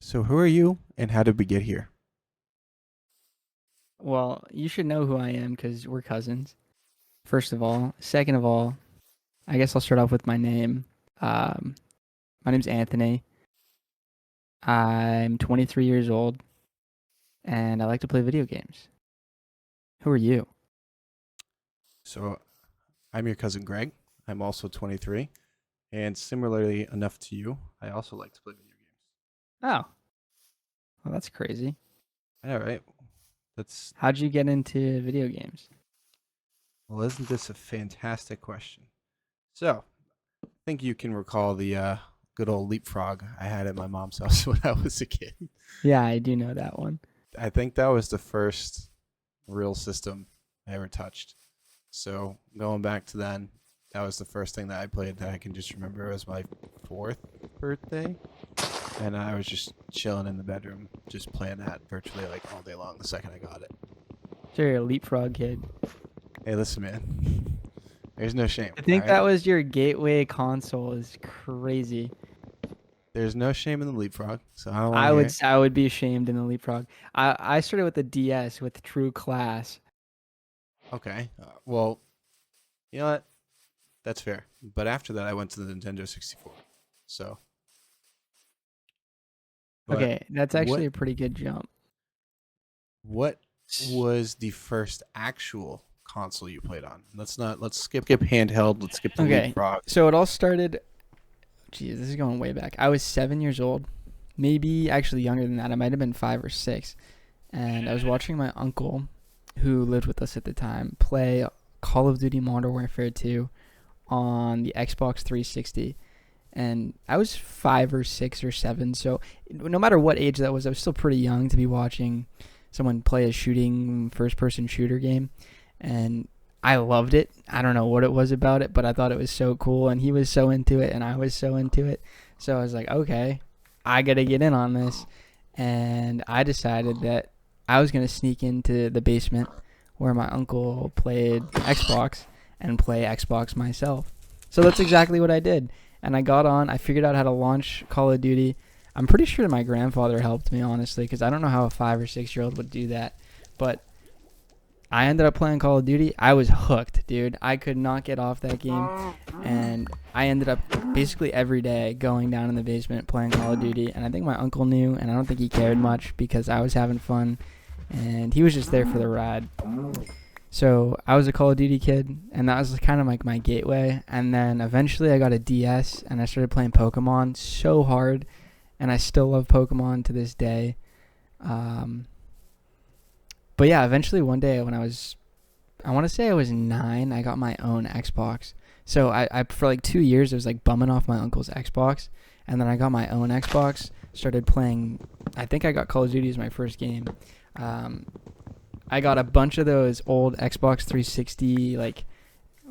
So who are you and how did we get here? Well, you should know who I am because we're cousins. First of all, second of all, I guess I'll start off with my name. Um, my name's Anthony. I'm 23 years old, and I like to play video games. Who are you? So I'm your cousin Greg. I'm also 23, and similarly enough to you, I also like to play video games. Oh, well, that's crazy. All right. That's How'd you get into video games? well, isn't this a fantastic question? So, I think you can recall the good old leapfrog I had at my mom's house when I was a kid. Yeah, I do know that one. I think that was the first real system I ever touched. So, going back to then, that was the first thing that I played that I can just remember. It was my fourth birthday, and I was just chilling in the bedroom, just playing that virtually like all day long the second I got it. So you're a leapfrog kid. Hey, listen, man. There's no shame, I all think right? that was your gateway console is crazy. There's no shame in the leapfrog, so I don't want I to hear would it. I would be ashamed in the leapfrog. I started with the DS with True Class. Okay. Well, you know what? That's fair. But after that, I went to the Nintendo 64. So, but Okay, that's actually what a pretty good jump. what was the first actual console you played on? Let's skip handheld. Let's skip the Okay, leapfrog. so it all started. Geez, this is going way back. I was 7 years old, maybe actually younger than that. I might have been 5 or 6, and I was watching my uncle, who lived with us at the time, play Call of Duty Modern Warfare 2 on the Xbox 360. And I was 5 or 6 or 7, so no matter what age that was, I was still pretty young to be watching someone play a shooting first-person shooter game, and I loved it. I don't know what it was about it, but I thought it was so cool, and he was so into it, and I was so into it. So I was like, okay, I gotta get in on this, and I decided that I was gonna sneak into the basement where my uncle played Xbox and play Xbox myself. So that's exactly what I did. And I got on. I figured out how to launch Call of Duty. I'm pretty sure my grandfather helped me, honestly, because I don't know how a 5 or 6 year old would do that. But I ended up playing Call of Duty. I was hooked, dude. I could not get off that game, and I ended up basically every day going down in the basement playing Call of Duty. And I think my uncle knew, and I don't think he cared much because I was having fun, and he was just there for the ride. So I was a Call of Duty kid, and that was kind of like my gateway. And then eventually I got a DS, and I started playing Pokemon so hard, and I still love Pokemon to this day. Um, but yeah, eventually one day when I want to say I was 9, I got my own Xbox. So I for like 2 years, I was like bumming off my uncle's Xbox, and then I got my own Xbox, started playing. I think I got Call of Duty as my first game. Um, I got a bunch of those old Xbox 360 like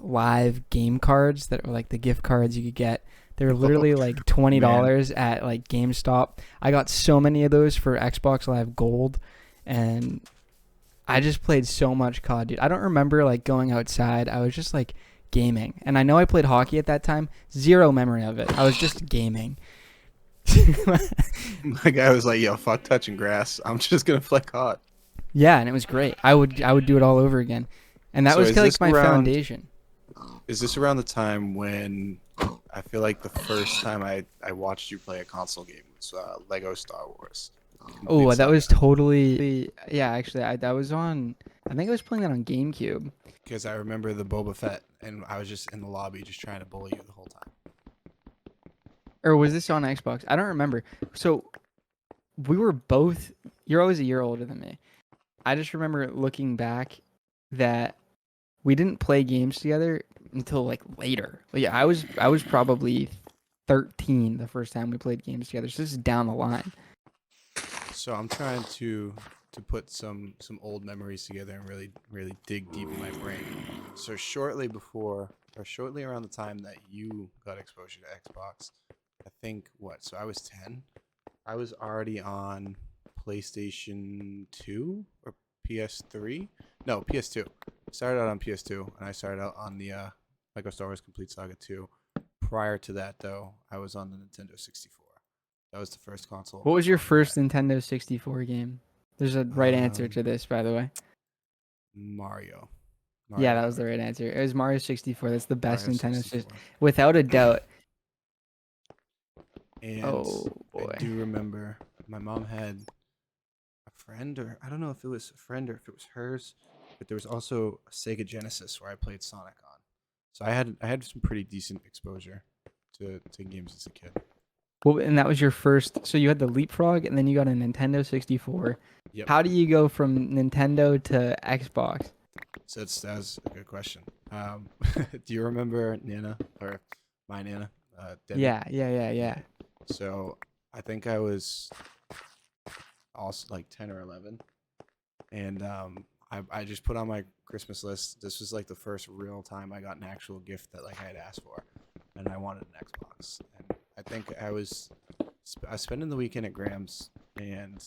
live game cards that were like the gift cards you could get. They were Oh, literally like twenty man. dollars at like GameStop. I got so many of those for Xbox Live Gold, and I just played so much COD, dude. I don't remember like going outside. I was just like gaming, and I know I played hockey at that time. Zero memory of it. I was just gaming. My guy was like, "Yo, fuck touching grass. I'm just gonna flick hot." Yeah, and it was great. I would do it all over again, and that So was like my foundation. is this around the time when I feel like the first time I watched you play a console game was Lego Star Wars Complete Oh, that was Saga? totally yeah. Actually, that was on. I think I was playing that on GameCube. Because I remember the Boba Fett, and I was just in the lobby just trying to bully you the whole time. Or was this on Xbox? I don't remember. So we were both. You're always a year older than me. I just remember looking back that we didn't play games together until like later. But yeah, I was probably 13 the first time we played games together. So this is down the line. So I'm trying to put some old memories together and really dig deep in my brain. So shortly before or shortly around the time that you got exposure to Xbox, I think what? So I was 10. I was already on PlayStation 2 or PS3. No, PS2. Started out on PS2 and I started out on the Lego Star Wars Complete Saga 2. Prior to that though, I was on the Nintendo 64. That was the first console. What was your my mom first had. Nintendo 64 game? There's a right answer to this, by the way. Mario. Yeah, Mario that was the Kart. right answer. It was Mario 64. That's the best Mario Nintendo 64. system, without a doubt. And Oh I boy. do remember my mom had a friend, or I don't know if it was a friend or if it was hers, but there was also a Sega Genesis where I played Sonic on. So I had some pretty decent exposure to games as a kid. Well, and that was your first. So you had the Leapfrog, and then you got a Nintendo 64. Yep. How do you go from Nintendo to Xbox? So that's a good question. Do you remember Nana or my Nana, Debbie? Yeah. So I think I was also like 10 or 11, and I just put on my Christmas list. This was like the first real time I got an actual gift that like I had asked for, and I wanted an Xbox. And I think I was spending the weekend at Graham's, and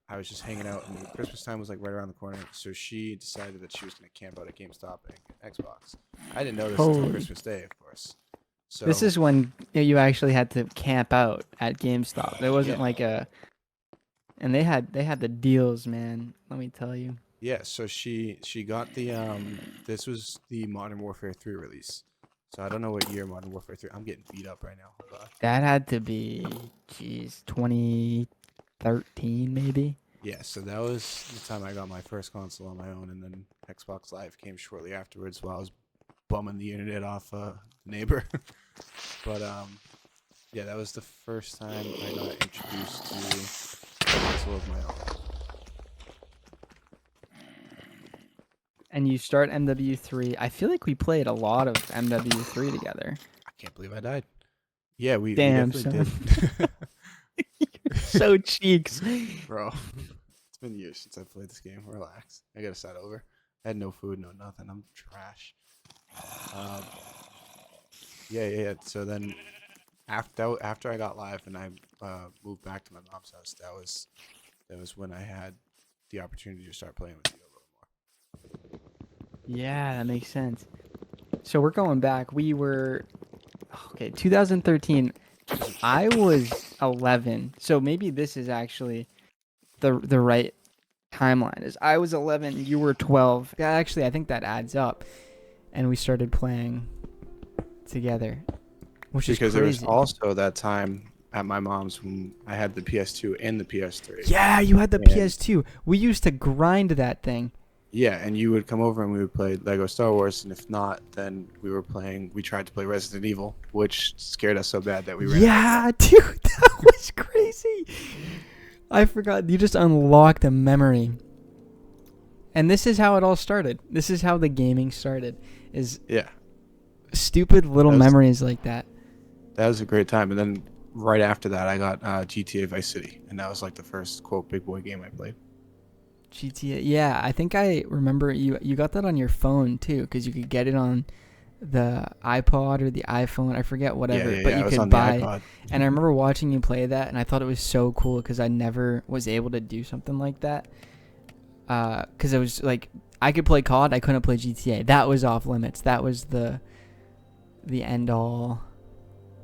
I was just hanging out, and Christmas time was like right around the corner. So she decided that she was going to camp out at GameStop and get an Xbox. I didn't know this until Holy. Christmas Day, of course. So This is when you actually had to camp out at GameStop. There wasn't yeah, like a, and they had the deals, man. Let me tell you. yeah. So she got the this was the Modern Warfare 3 release. So I don't know what year Modern Warfare 3. I'm getting beat up right now. Hold on. That had to be, geez, 2013 maybe. Yeah, so that was the time I got my first console on my own, and then Xbox Live came shortly afterwards while I was bumming the internet off the neighbor. But yeah, that was the first time I got introduced to a console of my own. And you start MW3. I feel like we played a lot of MW3 together. I can't believe I died. Yeah, we Damn, definitely did. So cheeks. Bro, it's been years since I played this game. Relax. I gotta start over. I had no food, no nothing. I'm trash. Yeah. So then, after I got live and I moved back to my mom's house, that was when I had the opportunity to start playing with you a little more. Yeah, that makes sense. So we're going back. We were, okay, 2013. I was 11. So maybe this is actually the right timeline. Is I was 11, you were 12. Yeah, actually, I think that adds up. And we started playing together, which Because is there was crazy. also that time at my mom's when I had the PS2 and the PS3. Yeah, you had the And- PS2. We used to grind that thing. Yeah, and you would come over and we would play Lego Star Wars, and if not, then we tried to play Resident Evil, which scared us so bad that we ran. Yeah, dude, that was crazy. I forgot. You just unlocked a memory. And this is how it all started. This is how the gaming started. Is Yeah, stupid little That was- memories like that. that was a great time. And then right after that, I got GTA Vice City, and that was like the first quote big boy game I played. GTA. Yeah, I think I remember you got that on your phone too, because you could get it on the iPod or the iPhone. I forget whatever, Yeah, but it you was could on buy. the iPod. And I remember watching you play that, and I thought it was so cool because I never was able to do something like that. Because it was like I could play COD, I couldn't play GTA. That was off limits. That was the end all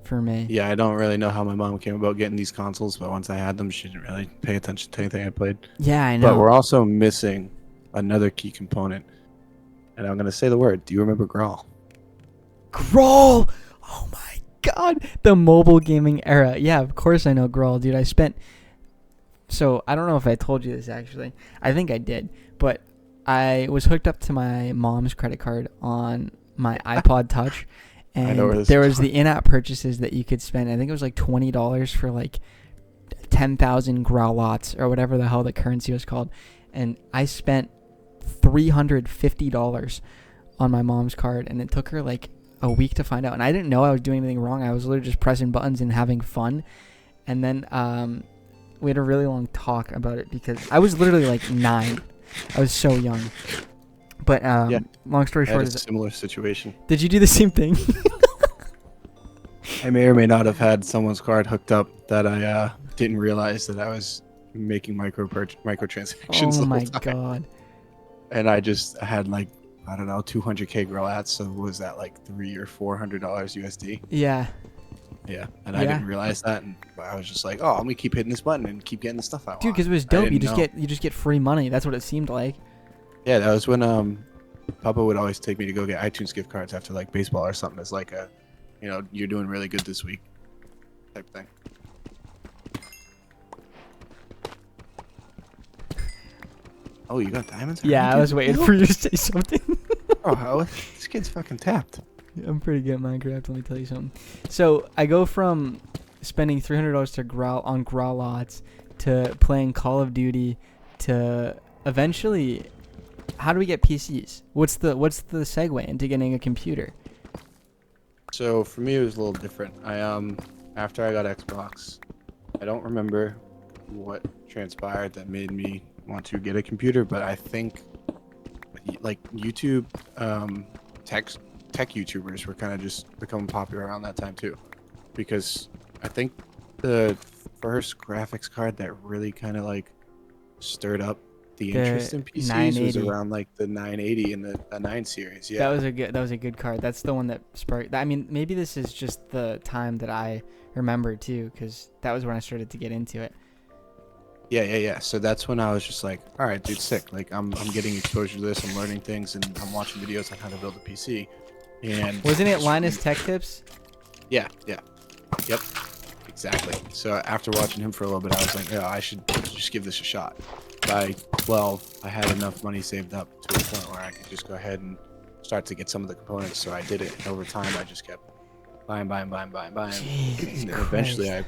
for me. Yeah, I don't really know how my mom came about getting these consoles, but once I had them, she didn't really pay attention to anything I played. Yeah, I know. But we're also missing another key component, and I'm gonna say the word. Do you remember Grawl? Grawl! Oh my god! The mobile gaming era. Yeah, of course I know Grawl, dude. So, I don't know if I told you this actually. I think I did. But I was hooked up to my mom's credit card on my iPod Touch. I know where And this there is was the in-app purchases that you could spend. I think it was like $20 for like 10,000 growlots or whatever the hell the currency was called. And I spent $350 on my mom's card, and it took her like a week to find out. And I didn't know I was doing anything wrong. I was literally just pressing buttons and having fun. And then we had a really long talk about it because I was literally like 9. I was so young. But Yeah. long story I had short a is, similar situation. did you do the same thing? I may or may not have had someone's card hooked up that I didn't realize that I was making microtransactions Oh the my whole time. god. And I just had like, I don't know, 200k growlats. So what was that, like $300 or $400 USD? Yeah. Yeah, and I Yeah. didn't realize that, and I was just like, oh, I'm gonna keep hitting this button and keep getting the stuff I want. Dude, because it was I dope. You didn't just know. get free money. That's what it seemed like. Yeah, that was when Papa would always take me to go get iTunes gift cards after like baseball or something. It's like a, you're doing really good this week, type thing. Oh, you got diamonds? Yeah, already, I was dude? waiting What for you to say something. the hell? Oh, this kid's fucking tapped. I'm pretty good at Minecraft. Let me tell you something. So I go from spending $300 to on Growlots to playing Call of Duty to eventually, how do we get PCs? What's the segue into getting a computer? So for me, it was a little different. After I got Xbox, I don't remember what transpired that made me want to get a computer, but I think like YouTube, tech YouTubers were kind of just becoming popular around that time too, because I think the first graphics card that really kind of like stirred up the The interest in PCs was 980. around like the 980 and the 9 series. Yeah. That was a good card. That's the one that sparked. I mean, maybe this is just the time that I remember too, because that was when I started to get into it. Yeah. So that's when I was just like, all right, dude, sick. Like I'm getting exposure to this. I'm learning things, and I'm watching videos on how to build a PC. And Wasn't it Linus Tech Tips? Yeah. Yep. Exactly. So after watching him for a little bit, I was like, yeah, I should just give this a shot. By 12, I had enough money saved up to a point where I could just go ahead and start to get some of the components. So I did it, and over time, I just kept buying. Jesus And eventually, Christ.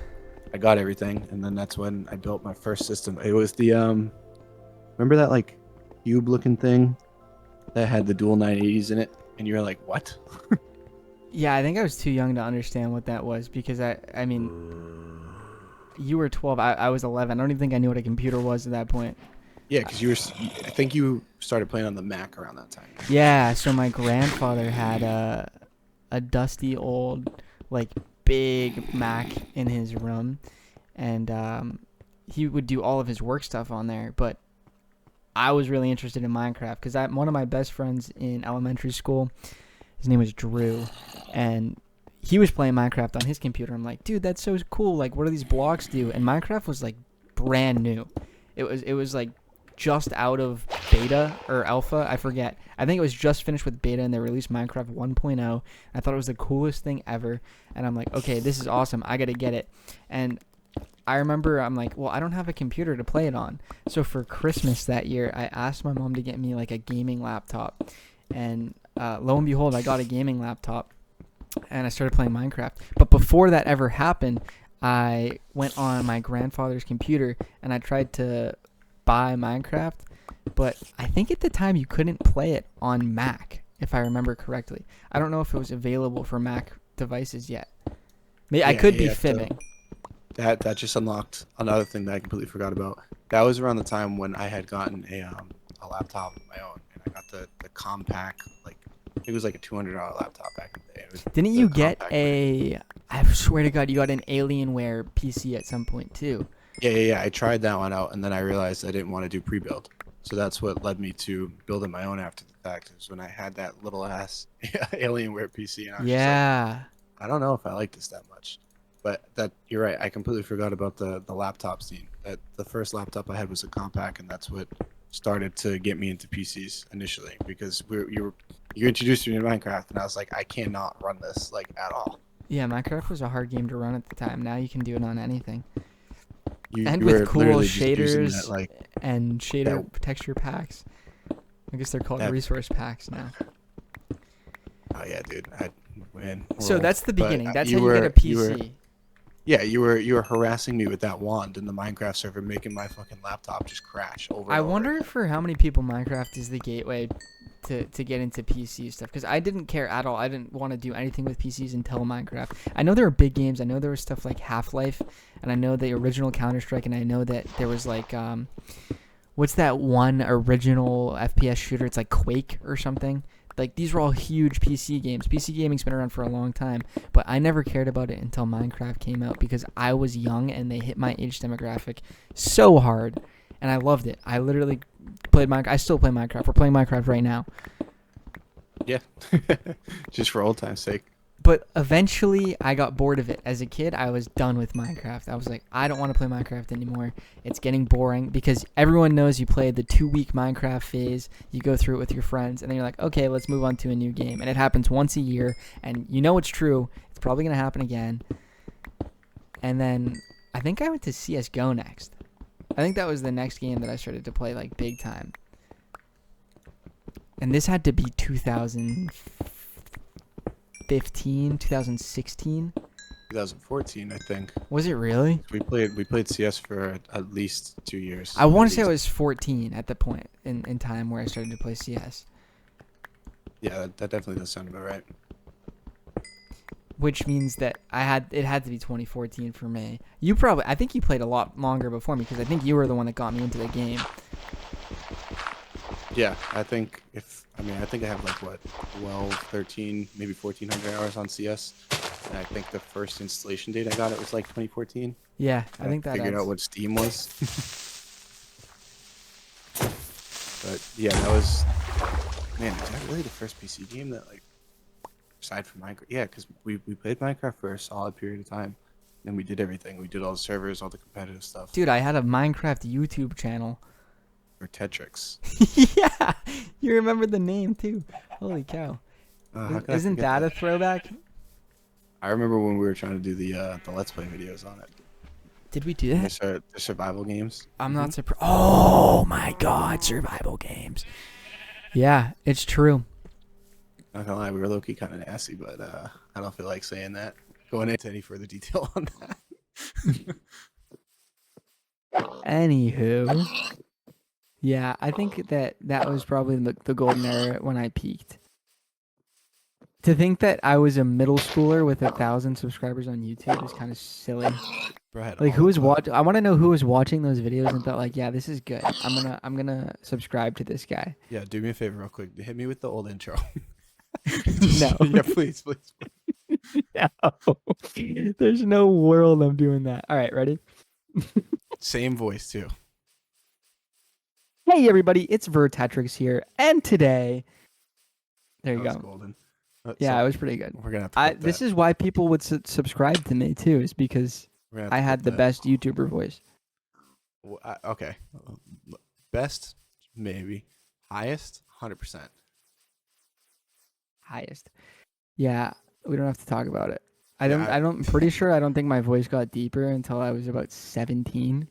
I got everything, and then that's when I built my first system. It was the remember that like cube-looking thing that had the dual 980s in it, and you were like, what? Yeah, I think I was too young to understand what that was because I mean, you were 12. I was 11. I don't even think I knew what a computer was at that point. Yeah, because I think you started playing on the Mac around that time. Yeah, so my grandfather had a dusty old like big Mac in his room, and he would do all of his work stuff on there. But I was really interested in Minecraft because one of my best friends in elementary school, his name was Drew, and he was playing Minecraft on his computer. I'm like, dude, that's so cool. Like, what do these blocks do? And Minecraft was like brand new. It was like just out of beta or alpha, I forget. I think it was just finished with beta and they released Minecraft 1.0. I thought it was the coolest thing ever, and I'm like, okay, this is awesome. I got to get it. And I remember I'm like, well, I don't have a computer to play it on. So for Christmas that year, I asked my mom to get me like a gaming laptop, and lo and behold, I got a gaming laptop and I started playing Minecraft. But before that ever happened, I went on my grandfather's computer and I tried to buy Minecraft, but I think at the time you couldn't play it on Mac, if I remember correctly. I don't know if it was available for Mac devices yet. I could be fibbing. That just unlocked another thing that I completely forgot about. That was around the time when I had gotten a laptop of my own, and I got the compact, like it was like a $200 laptop back in the day. Didn't you get I swear to God, you got an Alienware PC at some point too. Yeah. I tried that one out, and then I realized I didn't want to do pre-build. So that's what led me to building my own after the fact. Is when I had that little ass Alienware PC, and I was just like, I don't know if I like this that much. But you're right. I completely forgot about the laptop scene. That the first laptop I had was a compact, and that's what started to get me into PCs initially, because you introduced me to Minecraft, and I was like, I cannot run this like at all. Yeah, Minecraft was a hard game to run at the time. Now you can do it on anything. You And were with cool literally just using shaders that, like, and shader texture packs. I guess they're called resource packs now. oh yeah, dude. So that's the beginning. That's how you get a PC. You were harassing me with that wand in the Minecraft server, making my fucking laptop just crash over. I wonder for how many people Minecraft is the gateway to get into PC stuff, because I didn't care at all. I didn't want to do anything with PCs until Minecraft. I know there were big games. I know there was stuff like Half-Life, and I know the original Counter-Strike, and I know that there was like what's that one original FPS shooter? It's like Quake or something. Like, these were all huge PC games. PC gaming's been around for a long time, but I never cared about it until Minecraft came out, because I was young and they hit my age demographic so hard, and I loved it. I literally played Minecraft. I still play Minecraft. We're playing Minecraft right now. Yeah, just for old time's sake. But eventually, I got bored of it. As a kid, I was done with Minecraft. I was like, I don't want to play Minecraft anymore. It's getting boring because everyone knows you play the 2-week Minecraft phase. You go through it with your friends, and then you're like, okay, let's move on to a new game. And it happens once a year, and you know it's true. It's probably going to happen again. And then I think I went to CSGO next. I think that was the next game that I started to play like big time. And this had to be 2015, 2016. 2014, I think. Was it really? We played CS for at least 2 years. I want at to say I least. was 14 at the point in time where I started to play CS, Yeah, that definitely does sound about right. which means that it had to be 2014 for me. I think you played a lot longer before me because I think you were the one that got me into the game. Yeah, I think I have like what 12, 13, maybe 1,400 hours on CS, and I think the first installation date I got it was like 2014. Yeah, I think that figured adds. out what Steam was. But yeah, that was, man, is that really the first PC game that, like, aside from Minecraft? Yeah, because we played Minecraft for a solid period of time, and we did everything. We did all the servers, all the competitive stuff, Dude, I had a Minecraft YouTube channel. or Tetrix. Yeah, you remember the name too. Holy cow! How could I Isn't forget that a throwback? I remember when we were trying to do the Let's Play videos on it. Did we do that? The survival games. I'm not surprised. Oh my god, survival games. Yeah, it's true. Not gonna lie, we were low-key kind of nasty, but I don't feel like saying that. Going into any further detail on that. Anywho, yeah, I think that was probably the golden era when I peaked. To think that I was a middle schooler with 1,000 subscribers on YouTube is kind of silly. Bro, I had Like, all who the was time. watching? I want to know who was watching those videos and thought like, yeah, this is good. I'm gonna subscribe to this guy. Yeah, do me a favor real quick. Hit me with the old intro. No. Yeah, please. No, there's no world I'm doing that. All right, ready? Same voice too. Hey everybody, it's Vertetrix here, and today, there you That was go. golden. Yeah, So it was pretty good. we're gonna have to. This is why people would subscribe to me too, is because I had the best YouTuber voice. Okay, best maybe, highest 100%. Highest. Yeah, we don't have to talk about it. Yeah, I'm pretty sure I don't think my voice got deeper until I was about 17.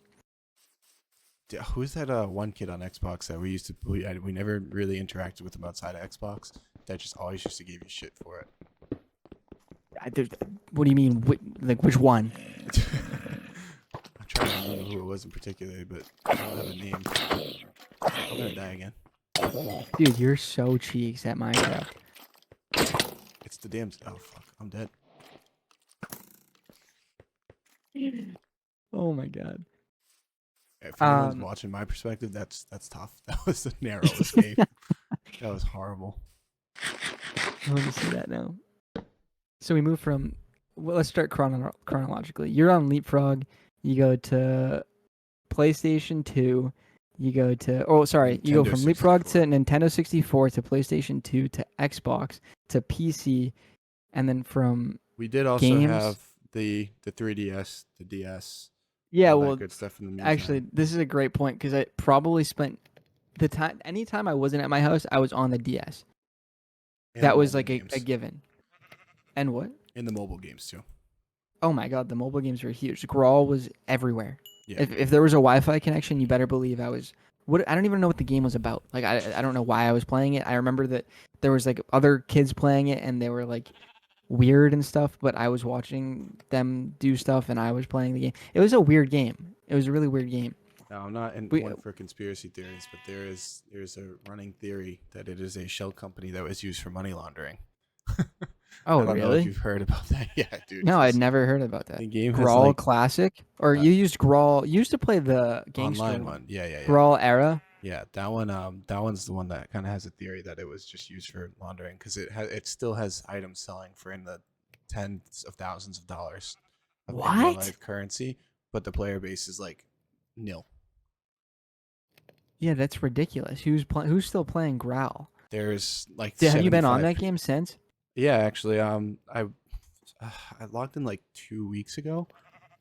Yeah, who's that one kid on Xbox that we used to we never really interacted with him outside of Xbox? That just always used to give you shit for it. What do you mean? Like which one? I'm trying to remember who it was in particular, but I don't have a name. I'm gonna die again. Dude, you're so cheeks at Minecraft. It's the damn. Oh fuck! I'm dead. Oh my god. If anyone's watching my perspective, that's tough. That was a narrow escape. That was horrible. Let me see that now. So we move from. Well, let's start chronologically. You're on Leapfrog. You go to PlayStation 2. You go to. Oh, sorry. You go Nintendo from Leapfrog to 64. Nintendo 64 to PlayStation 2 to Xbox to PC, and then from. We did also Games? have the 3DS, the DS. Yeah, all that well, good stuff in the meantime. actually, this is a great point because I probably spent the time. Anytime I wasn't at my house, I was on the DS. And That the was mobile like a games. given. And what? In the mobile games too. Oh my god, the mobile games were huge. Grawl was everywhere. Yeah. If there was a Wi-Fi connection, you better believe I was. I don't even know what the game was about. Like I don't know why I was playing it. I remember that there was like other kids playing it and they were like weird and stuff, but I was watching them do stuff and I was playing the game. It was a weird game. It was a really weird game. Now, I'm not in We- one for conspiracy theories, but there's a running theory that it is a shell company that was used for money laundering. Oh I don't know if really? you've heard about that. Yeah, dude. No, I'd this- never heard about that. The game has Grawl like Classic, or uh, you used Grawl. You used to play the gangster online one. Yeah. Grawl era. Yeah, that one. That one's the one that kind of has a theory that it was just used for laundering because it still has items selling for in the tens of thousands of dollars of in real What? life currency, but the player base is like nil. Yeah, that's ridiculous. Who's still playing Growl? There's like Have you been on 75 that game since? Yeah, actually, I logged in like 2 weeks ago,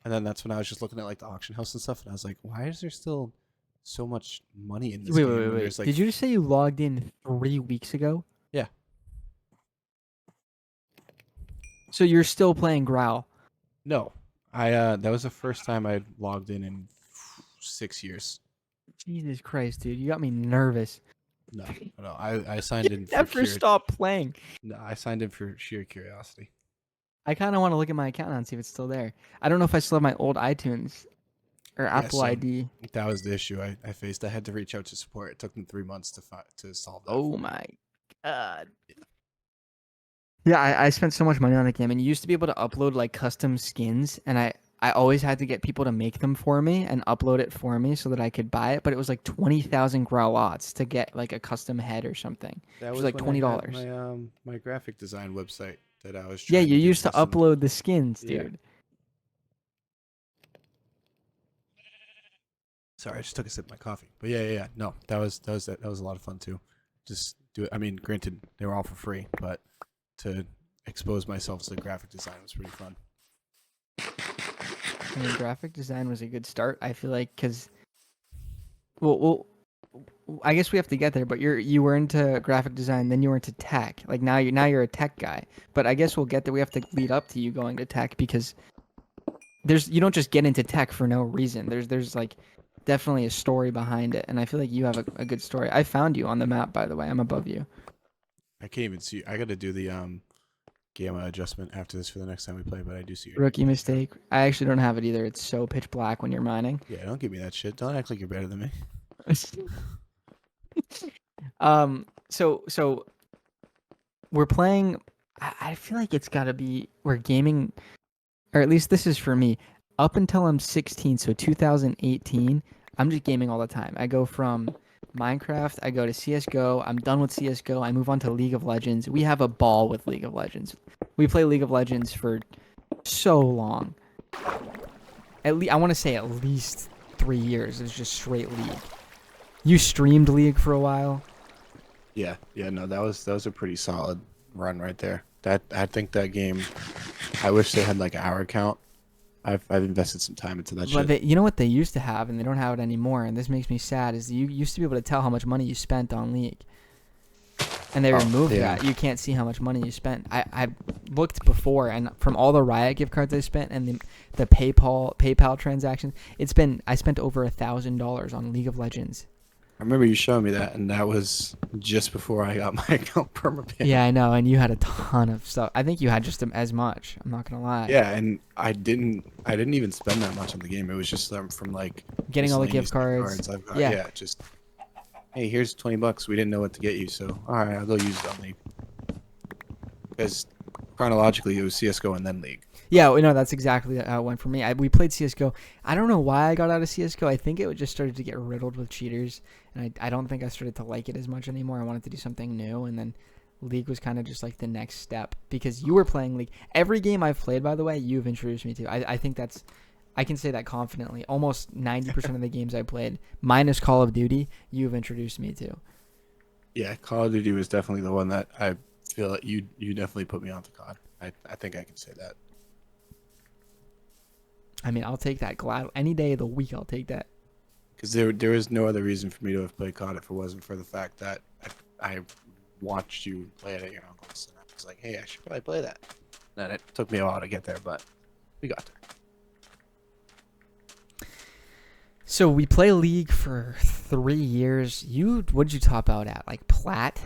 and then that's when I was just looking at like the auction house and stuff, and I was like, why is there still so much money in this Wait, wait, game wait, when wait. there's like, Did you just say you logged in 3 weeks ago? yeah, So you're still playing Growl? no, that was the first time I logged in 6 years. Jesus Christ, dude, you got me nervous. No, no, I signed in for Never stop playing. no, I signed in for sheer curiosity. I kind of want to look at my account now and see if it's still there. I don't know if I still have my old iTunes or Yeah, Apple so ID. that was the issue I faced. I had to reach out to support. It took them 3 months to solve that. Oh my god. Yeah, I spent so much money on the game, and you used to be able to upload like custom skins, and I always had to get people to make them for me and upload it for me so that I could buy it. But it was like 20,000 growlots to get like a custom head or something. That was was like when I had $20. my graphic design website that I was Yeah, trying you to do used to custom. upload the skins, Yeah. dude. Sorry, I just took a sip of my coffee. But yeah. No, that was a lot of fun too. Just do it. I mean, granted, they were all for free, but to expose myself to graphic design was pretty fun. I mean, graphic design was a good start. I feel like because, well, I guess we have to get there. But you were into graphic design, then you were into tech. Like now you're a tech guy. But I guess we'll get there. We have to lead up to you going to tech because you don't just get into tech for no reason. There's like definitely a story behind it, and I feel like you have a good story. I found you on the map, by the way. I'm above you. I can't even see. I got to do the gamma adjustment after this for the next time we play. But I do see your Rookie mistake. I actually don't have it either. It's so pitch black when you're mining. Yeah, don't give me that shit. Don't act like you're better than me. So we're playing. I feel like it's got to be we're gaming, or at least this is for me. Up until I'm 16, so 2018, I'm just gaming all the time. I go from Minecraft, I go to CS:GO. I'm done with CS:GO. I move on to League of Legends. We have a ball with League of Legends. We play League of Legends for so long. I want to say at least 3 years. It's just straight League. You streamed League for a while. Yeah, no, that was a pretty solid run right there. I think that game. I wish they had like an hour count. I've invested some time into that shit. You know what they used to have, and they don't have it anymore, and this makes me sad, is you used to be able to tell how much money you spent on League. And they removed that. You can't see how much money you spent. I looked before, and from all the Riot gift cards I spent and the PayPal transactions, I spent over $1,000 on League of Legends. I remember you showing me that, and that was just before I got my account permabanned. Yeah, I know, and you had a ton of stuff. I think you had just as much. I'm not gonna lie. Yeah, and I didn't even spend that much on the game. It was just from like getting all the gift miscellaneous cards. I've got. Yeah. Yeah, just hey, here's $20. We didn't know what to get you, so all right, I'll go use it on League. Because chronologically, it was CS:GO and then League. Yeah, no, that's exactly how it went for me. We played CS:GO. I don't know why I got out of CS:GO. I think it just started to get riddled with cheaters, and I don't think I started to like it as much anymore. I wanted to do something new, and then League was kind of just like the next step because you were playing League. Every game I've played, by the way, you've introduced me to. I think I can say that confidently. Almost 90% of the games I played, minus Call of Duty, you've introduced me to. Yeah, Call of Duty was definitely the one that I feel like you definitely put me onto COD. I think I can say that. I mean, I'll take that glad any day of the week. I'll take that. Because there was no other reason for me to have played COD if it wasn't for the fact that I watched you play it at your uncle's, and I was like, hey, I should probably play that. And it took me a while to get there, but we got there. So we play League for 3 years. What did you top out at? Like plat?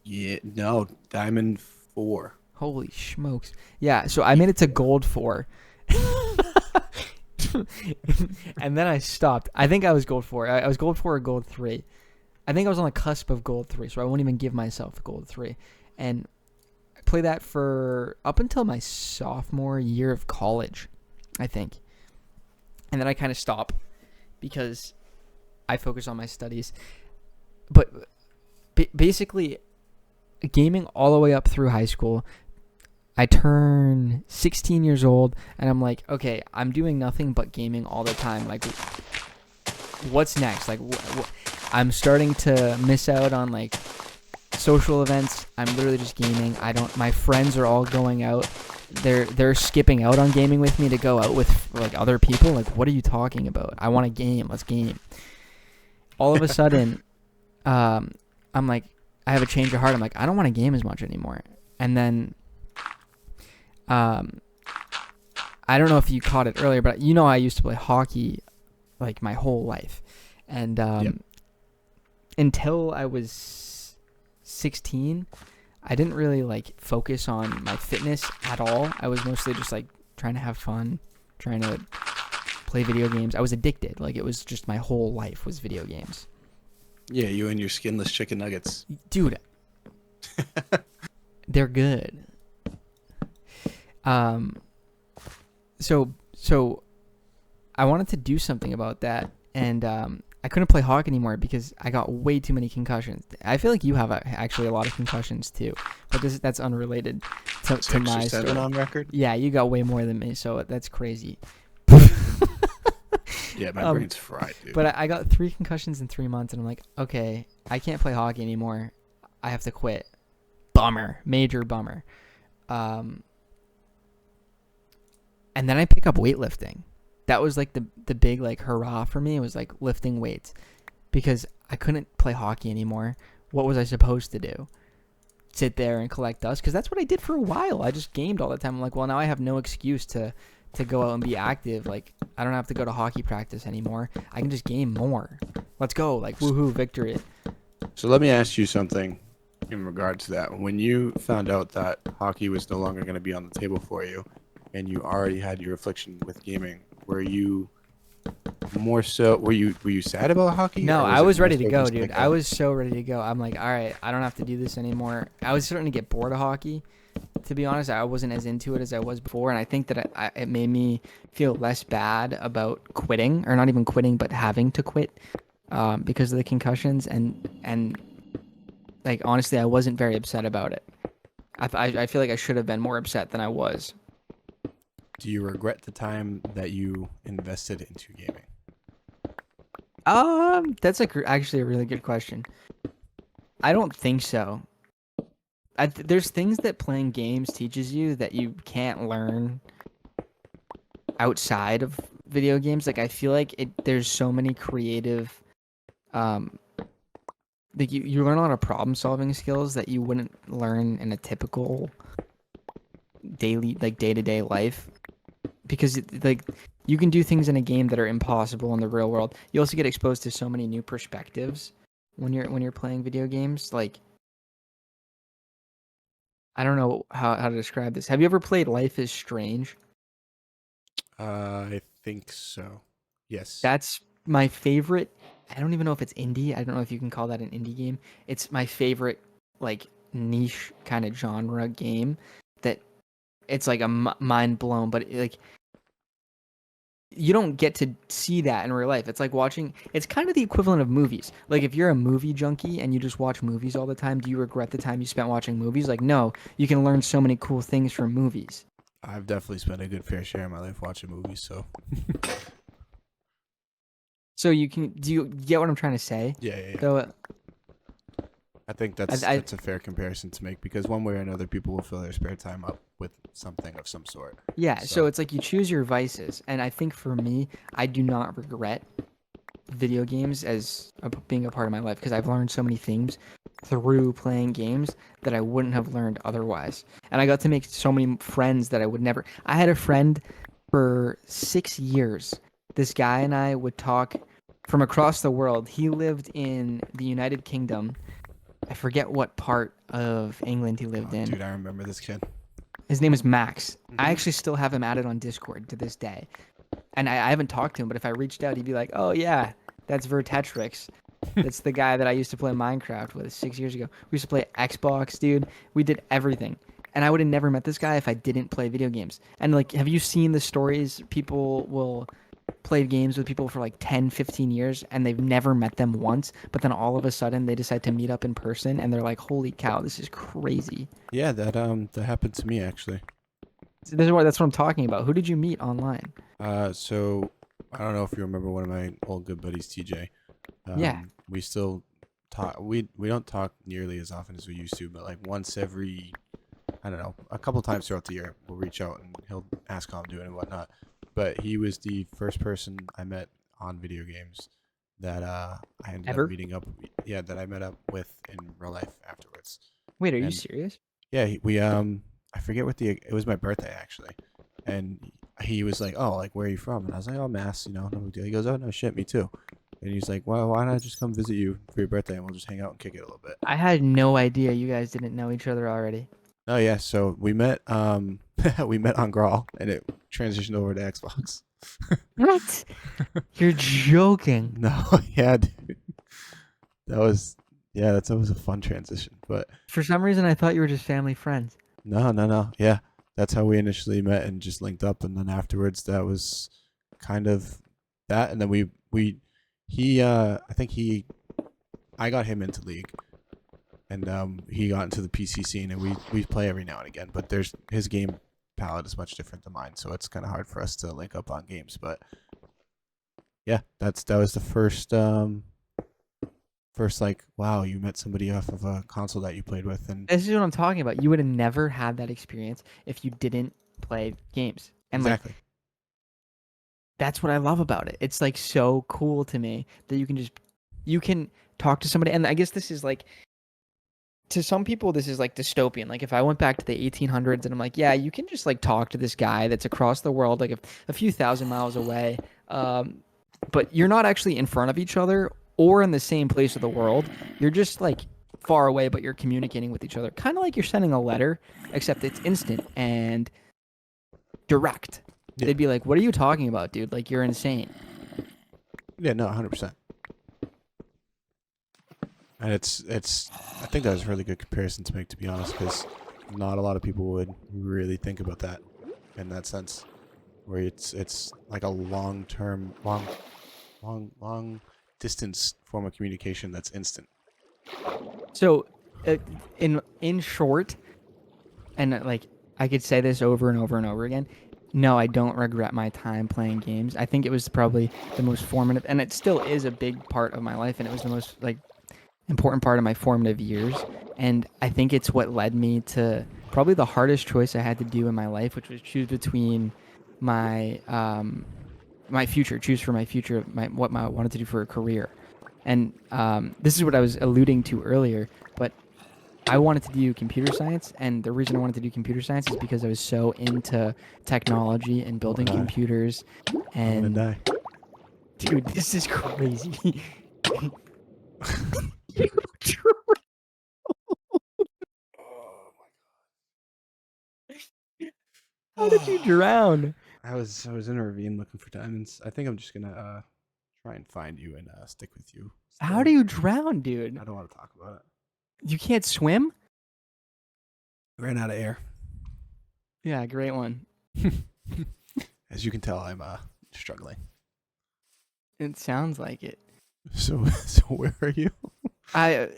Yeah, no, Diamond 4. Holy smokes. Yeah, so I made it to gold 4. And then I stopped. I think I was gold 4. I was gold 4 or gold 3. I think I was on the cusp of gold 3, so I won't even give myself gold 3. And I played that for up until my sophomore year of college, I think. And then I kind of stopped because I focus on my studies. But basically, gaming all the way up through high school, I turn 16 years old, and I'm like, okay, I'm doing nothing but gaming all the time. Like, what's next? Like, I'm starting to miss out on like social events. I'm literally just gaming. My friends are all going out. They're skipping out on gaming with me to go out with like other people. Like, what are you talking about? I want a game. Let's game. All of a sudden, I'm like, I have a change of heart. I'm like, I don't want to game as much anymore. And then, I don't know if you caught it earlier, but you know, I used to play hockey like my whole life. And Yep. until I was 16, I didn't really like focus on my fitness at all. I was mostly just like trying to have fun, trying to play video games. I was addicted. Like, it was just my whole life was video games. Yeah, you and your skinless chicken nuggets. Dude, they're good. So I wanted to do something about that, and I couldn't play hockey anymore because I got way too many concussions. I feel like you have actually a lot of concussions too, but that's unrelated to 6 or my 7 story. on record. Yeah, you got way more than me, so that's crazy. Yeah, my brain's fried, dude. But I got 3 concussions in 3 months, and I'm like, okay, I can't play hockey anymore. I have to quit. Bummer, major bummer. And then I pick up weightlifting. That was like the big like hurrah for me. It was like lifting weights, because I couldn't play hockey anymore. What was I supposed to do? Sit there and collect dust? Because that's what I did for a while. I just gamed all the time. I'm like, well, now I have no excuse to go out and be active. Like, I don't have to go to hockey practice anymore. I can just game more. Let's go. Like, woohoo, victory. So let me ask you something in regard to that. When you found out that hockey was no longer going to be on the table for you, and you already had your affliction with gaming, were you more so? Were you sad about hockey? No, or I it was more ready to so go, just dude. like I was so ready to go. I'm like, all right, I don't have to do this anymore. I was starting to get bored of hockey. To be honest, I wasn't as into it as I was before, and I think that it made me feel less bad about quitting, or not even quitting, but having to quit because of the concussions. And like, honestly, I wasn't very upset about it. I feel like I should have been more upset than I was. Do you regret the time that you invested into gaming? That's actually a really good question. I don't think so. There's things that playing games teaches you that you can't learn outside of video games. Like, I feel like there's so many creative, like you learn a lot of problem solving skills that you wouldn't learn in a typical day-to-day life, because like, you can do things in a game that are impossible in the real world. You also get exposed to so many new perspectives when you're playing video games. Like, I don't know how to describe this. Have you ever played Life is Strange? I think so. Yes. That's my favorite. I don't even know if it's indie. I don't know if you can call that an indie game. It's my favorite, like, niche kind of genre game that it's like a mind blown, but like, you don't get to see that in real life. It's like watching, it's kind of the equivalent of movies. Like, if you're a movie junkie and you just watch movies all the time, do you regret the time you spent watching movies? Like, no, you can learn so many cool things from movies. I've definitely spent a good fair share of my life watching movies, so. So do you get what I'm trying to say? Yeah. So, I think that's a fair comparison to make, because one way or another, people will fill their spare time up with something of some sort. yeah, so it's like you choose your vices, and I think for me, I do not regret video games as being a part of my life, because I've learned so many things through playing games that I wouldn't have learned otherwise. And I got to make so many friends that I would never. I had a friend for 6 years. This guy and I would talk from across the world. He lived in the United Kingdom. I forget what part of England he lived in. Dude, I remember this kid. His name is Max. I actually still have him added on Discord to this day. And I haven't talked to him, but if I reached out, he'd be like, oh, yeah, that's Vertetrix. That's the guy that I used to play Minecraft with 6 years ago. We used to play Xbox, dude. We did everything. And I would have never met this guy if I didn't play video games. And, like, have you seen the stories? People will play games with people for, like, 10, 15 years, and they've never met them once. But then all of a sudden, they decide to meet up in person, and they're like, holy cow, this is crazy. Yeah, that happened to me, actually. That's what I'm talking about. Who did you meet online? So I don't know if you remember one of my old good buddies, TJ. Yeah. We still talk. We don't talk nearly as often as we used to, but like once every, I don't know, a couple times throughout the year, we'll reach out and he'll ask how I'm doing and whatnot. But he was the first person I met on video games that I ended Ever? up meeting up. Yeah, that I met up with in real life afterwards. Wait, are you And serious? yeah, we I forget what it was my birthday actually, and he was like, "Oh, like where are you from?" And I was like, "Oh, Mass, no big deal." He goes, "Oh no, shit, me too." And he's like, "Well, why don't I just come visit you for your birthday and we'll just hang out and kick it a little bit?" I had no idea you guys didn't know each other already. Oh yeah, so we met we met on Grawl and it transitioned over to Xbox. What? You're joking. No, yeah, dude. That was that was a fun transition, but For some reason, I thought you were just family friends. no. Yeah, that's how we initially met and just linked up, and then afterwards that was kind of that, and then I got him into League, and he got into the PC scene, and we play every now and again, but his game palette is much different than mine, so it's kind of hard for us to link up on games, but yeah, that was the first like, wow, you met somebody off of a console that you played with, and This is what I'm talking about. You would have never had that experience if you didn't play games. And like, exactly. that's what I love about it. It's like so cool to me that you can talk to somebody. And I guess this is like, to some people, this is like dystopian. Like if I went back to the 1800s and I'm like, yeah, you can just like talk to this guy that's across the world, like a few thousand miles away. But you're not actually in front of each other or in the same place of the world. You're just like far away, but you're communicating with each other. Kind of like you're sending a letter, except it's instant and direct. Yeah. They'd be like, what are you talking about, dude? Like, you're insane. Yeah, no, 100%. And it's I think that was a really good comparison to make, to be honest, because not a lot of people would really think about that in that sense, where it's like a long distance form of communication that's instant. So, in short, and like I could say this over and over and over again, no, I don't regret my time playing games. I think it was probably the most formative, and it still is a big part of my life, and it was the most like important part of my formative years. And I think it's what led me to probably the hardest choice I had to do in my life, which was choose between my my future, choose for my future, what I wanted to do for a career. And this is what I was alluding to earlier, but I wanted to do computer science, and the reason I wanted to do computer science is because I was so into technology and building gonna die. computers. I'm And gonna die. dude, this is crazy. How did you drown? I was in a ravine looking for diamonds. I think I'm just gonna try and find you and stick with you. How still. do you drown, dude? I don't want to talk about it. You can't swim? I ran out of air. Yeah, great one. As you can tell, I'm struggling. It sounds like it. So where are you? I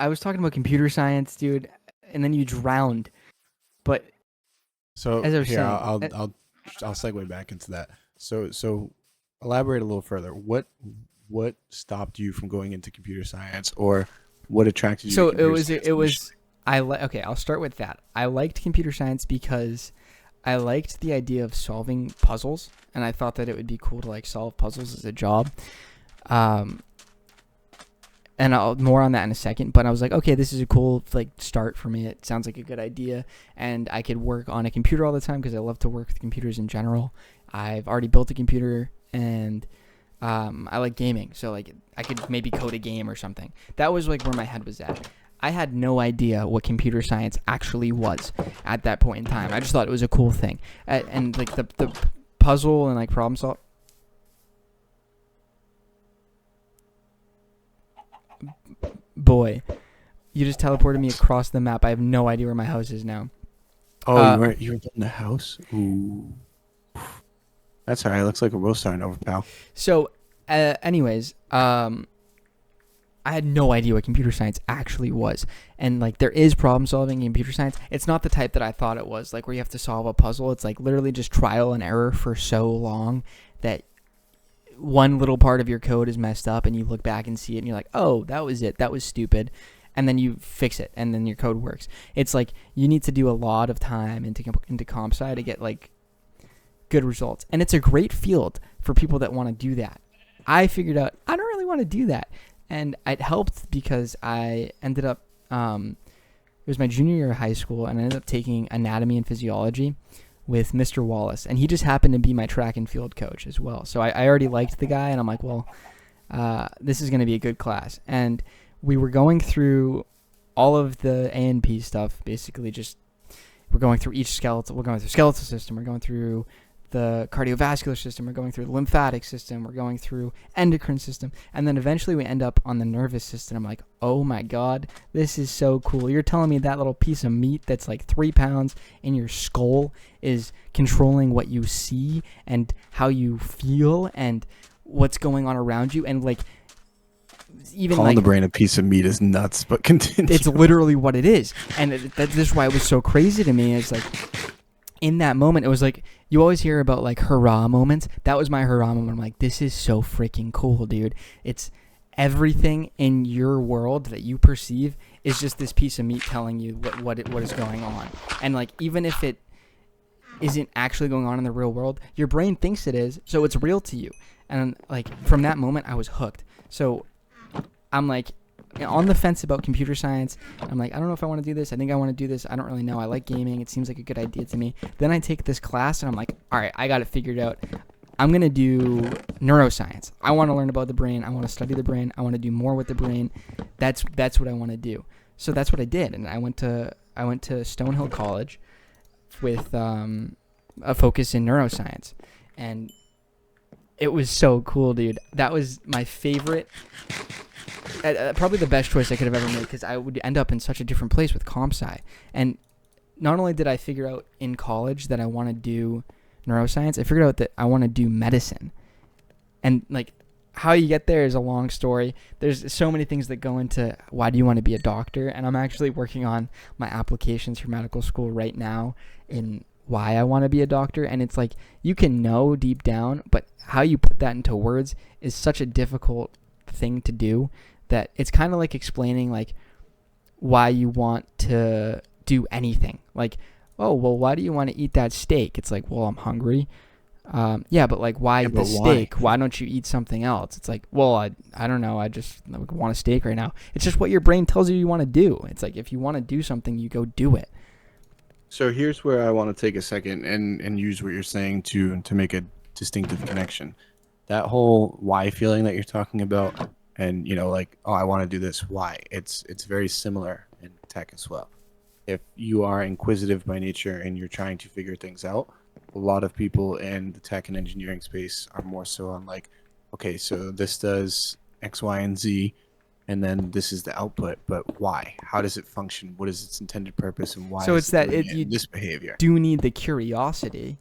was talking about computer science, dude, and then you drowned. But So as I was here, saying, I'll segue back into that. So elaborate a little further. What stopped you from going into computer science, or what attracted you? so to computer it science was okay, I'll start with that. I liked computer science because I liked the idea of solving puzzles, and I thought that it would be cool to like solve puzzles as a job. And I'll more on that in a second, but I was like, okay, this is a cool like start for me. It sounds like a good idea, and I could work on a computer all the time because I love to work with computers in general. I've already built a computer, and I like gaming, so like I could maybe code a game or something. That was like where my head was at. I had no idea what computer science actually was at that point in time. I just thought it was a cool thing, and like the puzzle and like problem solve. Boy, you just teleported me across the map. I have no idea where my house is now. Oh, you were building a house? Ooh. That's alright. Looks like we're both starting over, pal. So, anyways, I had no idea what computer science actually was. And like there is problem solving in computer science. It's not the type that I thought it was, like where you have to solve a puzzle. It's like literally just trial and error for so long that one little part of your code is messed up and you look back and see it and you're like, oh, that was it. That was stupid. And then you fix it and then your code works. It's like you need to do a lot of time into comp sci to get like good results. And it's a great field for people that want to do that. I figured out I don't really want to do that. And it helped because I ended up, it was my junior year of high school, and I ended up taking anatomy and physiology with Mr. Wallace. And he just happened to be my track and field coach as well. So I already liked the guy, and I'm like, well, this is going to be a good class. And we were going through all of the A&P stuff, basically just we're going through each skeletal. We're going through skeletal system. We're going through the cardiovascular system, we're going through the lymphatic system, we're going through endocrine system, and then eventually we end up on the nervous system. I'm like, oh my god, this is so cool. You're telling me that little piece of meat that's like 3 pounds in your skull is controlling what you see and how you feel and what's going on around you, and like even Calling like the brain a piece of meat is nuts, but continue. it's literally what it is. And that's just why it was so crazy to me. It's like in that moment, it was like, you always hear about like hurrah moments. That was my hurrah moment. I'm like, this is so freaking cool, dude. It's everything in your world that you perceive is just this piece of meat telling you what is going on. And like, even if it isn't actually going on in the real world, your brain thinks it is, so it's real to you. And like from that moment, I was hooked. So I'm like on the fence about computer science. I'm like, I don't know if I want to do this. I think I want to do this. I don't really know. I like gaming. It seems like a good idea to me. Then I take this class and I'm like, all right, I got it figured out. I'm going to do neuroscience. I want to learn about the brain. I want to study the brain. I want to do more with the brain. That's what I want to do. So that's what I did. And I went to Stonehill College with a focus in neuroscience. And it was so cool, dude. That was my favorite. Probably the best choice I could have ever made, because I would end up in such a different place with comp sci. And not only did I figure out in college that I want to do neuroscience, I figured out that I want to do medicine. And like how you get there is a long story. There's so many things that go into why do you want to be a doctor, and I'm actually working on my applications for medical school right now in why I want to be a doctor. And it's like you can know deep down, but how you put that into words is such a difficult thing to do that it's kind of like explaining like why you want to do anything. Like, oh, well, why do you want to eat that steak? It's like, well, I'm hungry. Yeah, but like, why the steak? Why don't you eat something else? It's like, well, I don't know. I just want a steak right now. It's just what your brain tells you want to do. It's like, if you want to do something, you go do it. So here's where I want to take a second and use what you're saying to make a distinctive connection. That whole why feeling that you're talking about, and like, oh, I want to do this. Why? It's very similar in tech as well. If you are inquisitive by nature and you're trying to figure things out, a lot of people in the tech and engineering space are more so on like, okay, so this does X, Y, and Z, and then this is the output, but why? How does it function? What is its intended purpose, and why? So is it's that this behavior. Do need the curiosity.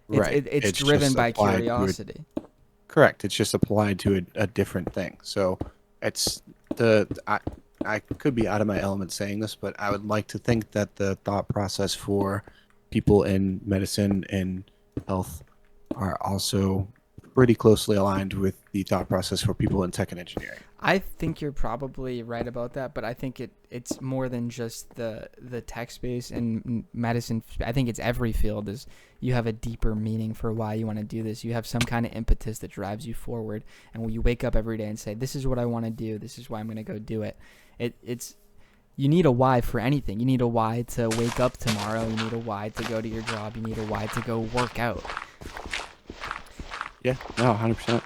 Right. It's driven by curiosity. Correct. It's just applied to a different thing. So it's I could be out of my element saying this, but I would like to think that the thought process for people in medicine and health are also pretty closely aligned with the thought process for people in tech and engineering. I think you're probably right about that, but I think it's more than just the tech space and medicine. I think it's every field. Is you have a deeper meaning for why you want to do this. You have some kind of impetus that drives you forward, and when you wake up every day and say, "This is what I want to do. This is why I'm going to go do it." It's you need a why for anything. You need a why to wake up tomorrow. You need a why to go to your job. You need a why to go work out. Yeah, no, 100%.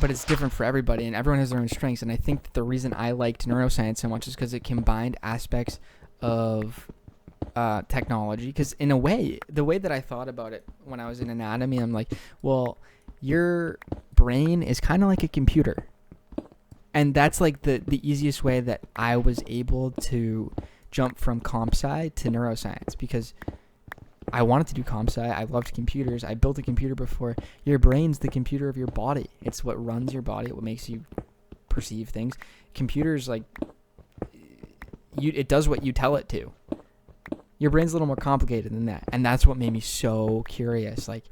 But it's different for everybody, and everyone has their own strengths. And I think that the reason I liked neuroscience so much is because it combined aspects of technology. Because in a way, the way that I thought about it when I was in anatomy, I'm like, well, your brain is kind of like a computer. And that's like the easiest way that I was able to jump from comp sci to neuroscience, because I wanted to do comp sci. I loved computers. I built a computer before. Your brain's the computer of your body. It's what runs your body. What makes you perceive things. Computers, like, it does what you tell it to. Your brain's a little more complicated than that. And that's what made me so curious. Like,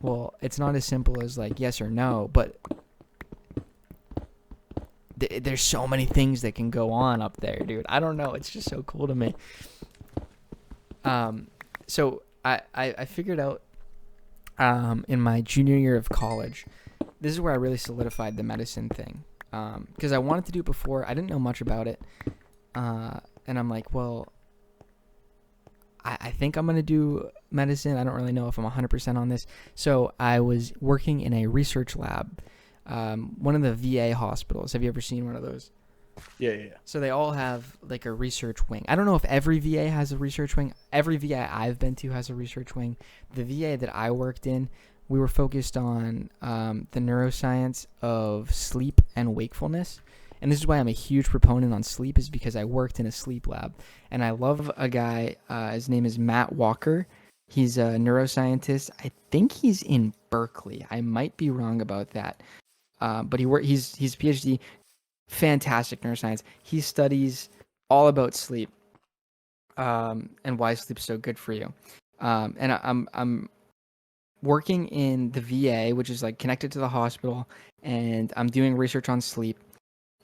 well, it's not as simple as like yes or no, but there's so many things that can go on up there, dude. I don't know. It's just so cool to me. So I figured out in my junior year of college, this is where I really solidified the medicine thing. Because I wanted to do it before. I didn't know much about it. And I'm like, well, I think I'm going to do medicine. I don't really know if I'm 100% on this. So I was working in a research lab, one of the VA hospitals. Have you ever seen one of those? Yeah. So they all have like a research wing. I don't know if every VA has a research wing. Every VA I've been to has a research wing. The VA that I worked in, we were focused on the neuroscience of sleep and wakefulness. And this is why I'm a huge proponent on sleep, is because I worked in a sleep lab. And I love a guy, his name is Matt Walker. He's a neuroscientist. I think he's in Berkeley. I might be wrong about that. But he's PhD, fantastic neuroscience. He studies all about sleep and why sleep's so good for you. And I'm working in the VA, which is like connected to the hospital, and I'm doing research on sleep.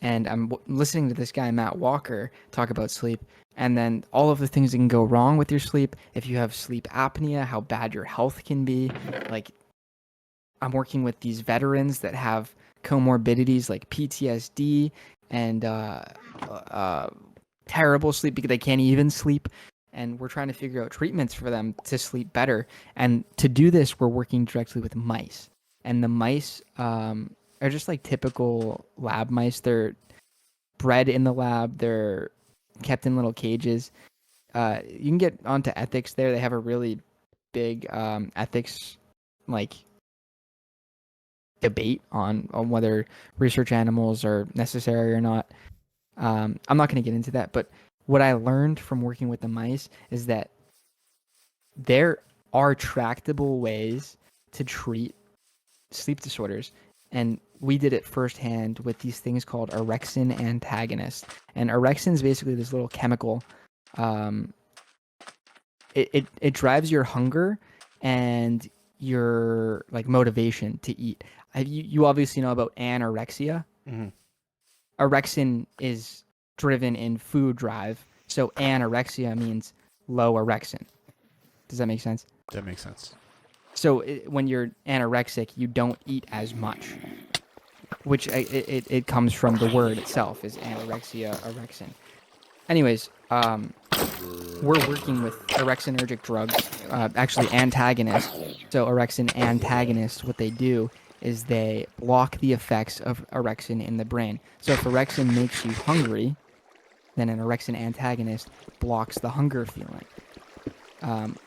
And I'm listening to this guy, Matt Walker, talk about sleep, and then all of the things that can go wrong with your sleep. If you have sleep apnea, how bad your health can be. Like, I'm working with these veterans that have comorbidities like PTSD and terrible sleep because they can't even sleep. And we're trying to figure out treatments for them to sleep better. And to do this, we're working directly with mice. And the mice are just like typical lab mice. They're bred in the lab. They're kept in little cages. You can get onto ethics there. They have a really big ethics like debate on whether research animals are necessary or not. I'm not going to get into that, but what I learned from working with the mice is that there are tractable ways to treat sleep disorders. And we did it firsthand with these things called orexin antagonists. And orexin is basically this little chemical. It drives your hunger and your like motivation to eat. You obviously know about anorexia. Mm-hmm. Orexin is driven in food drive, so anorexia means low orexin. Does that make sense? That makes sense. So when you're anorexic, you don't eat as much, which it comes from the word itself, is anorexia, orexin. Anyways, we're working with orexinergic drugs, actually antagonists. So orexin antagonists, what they do is they block the effects of orexin in the brain. So if orexin makes you hungry, then an orexin antagonist blocks the hunger feeling.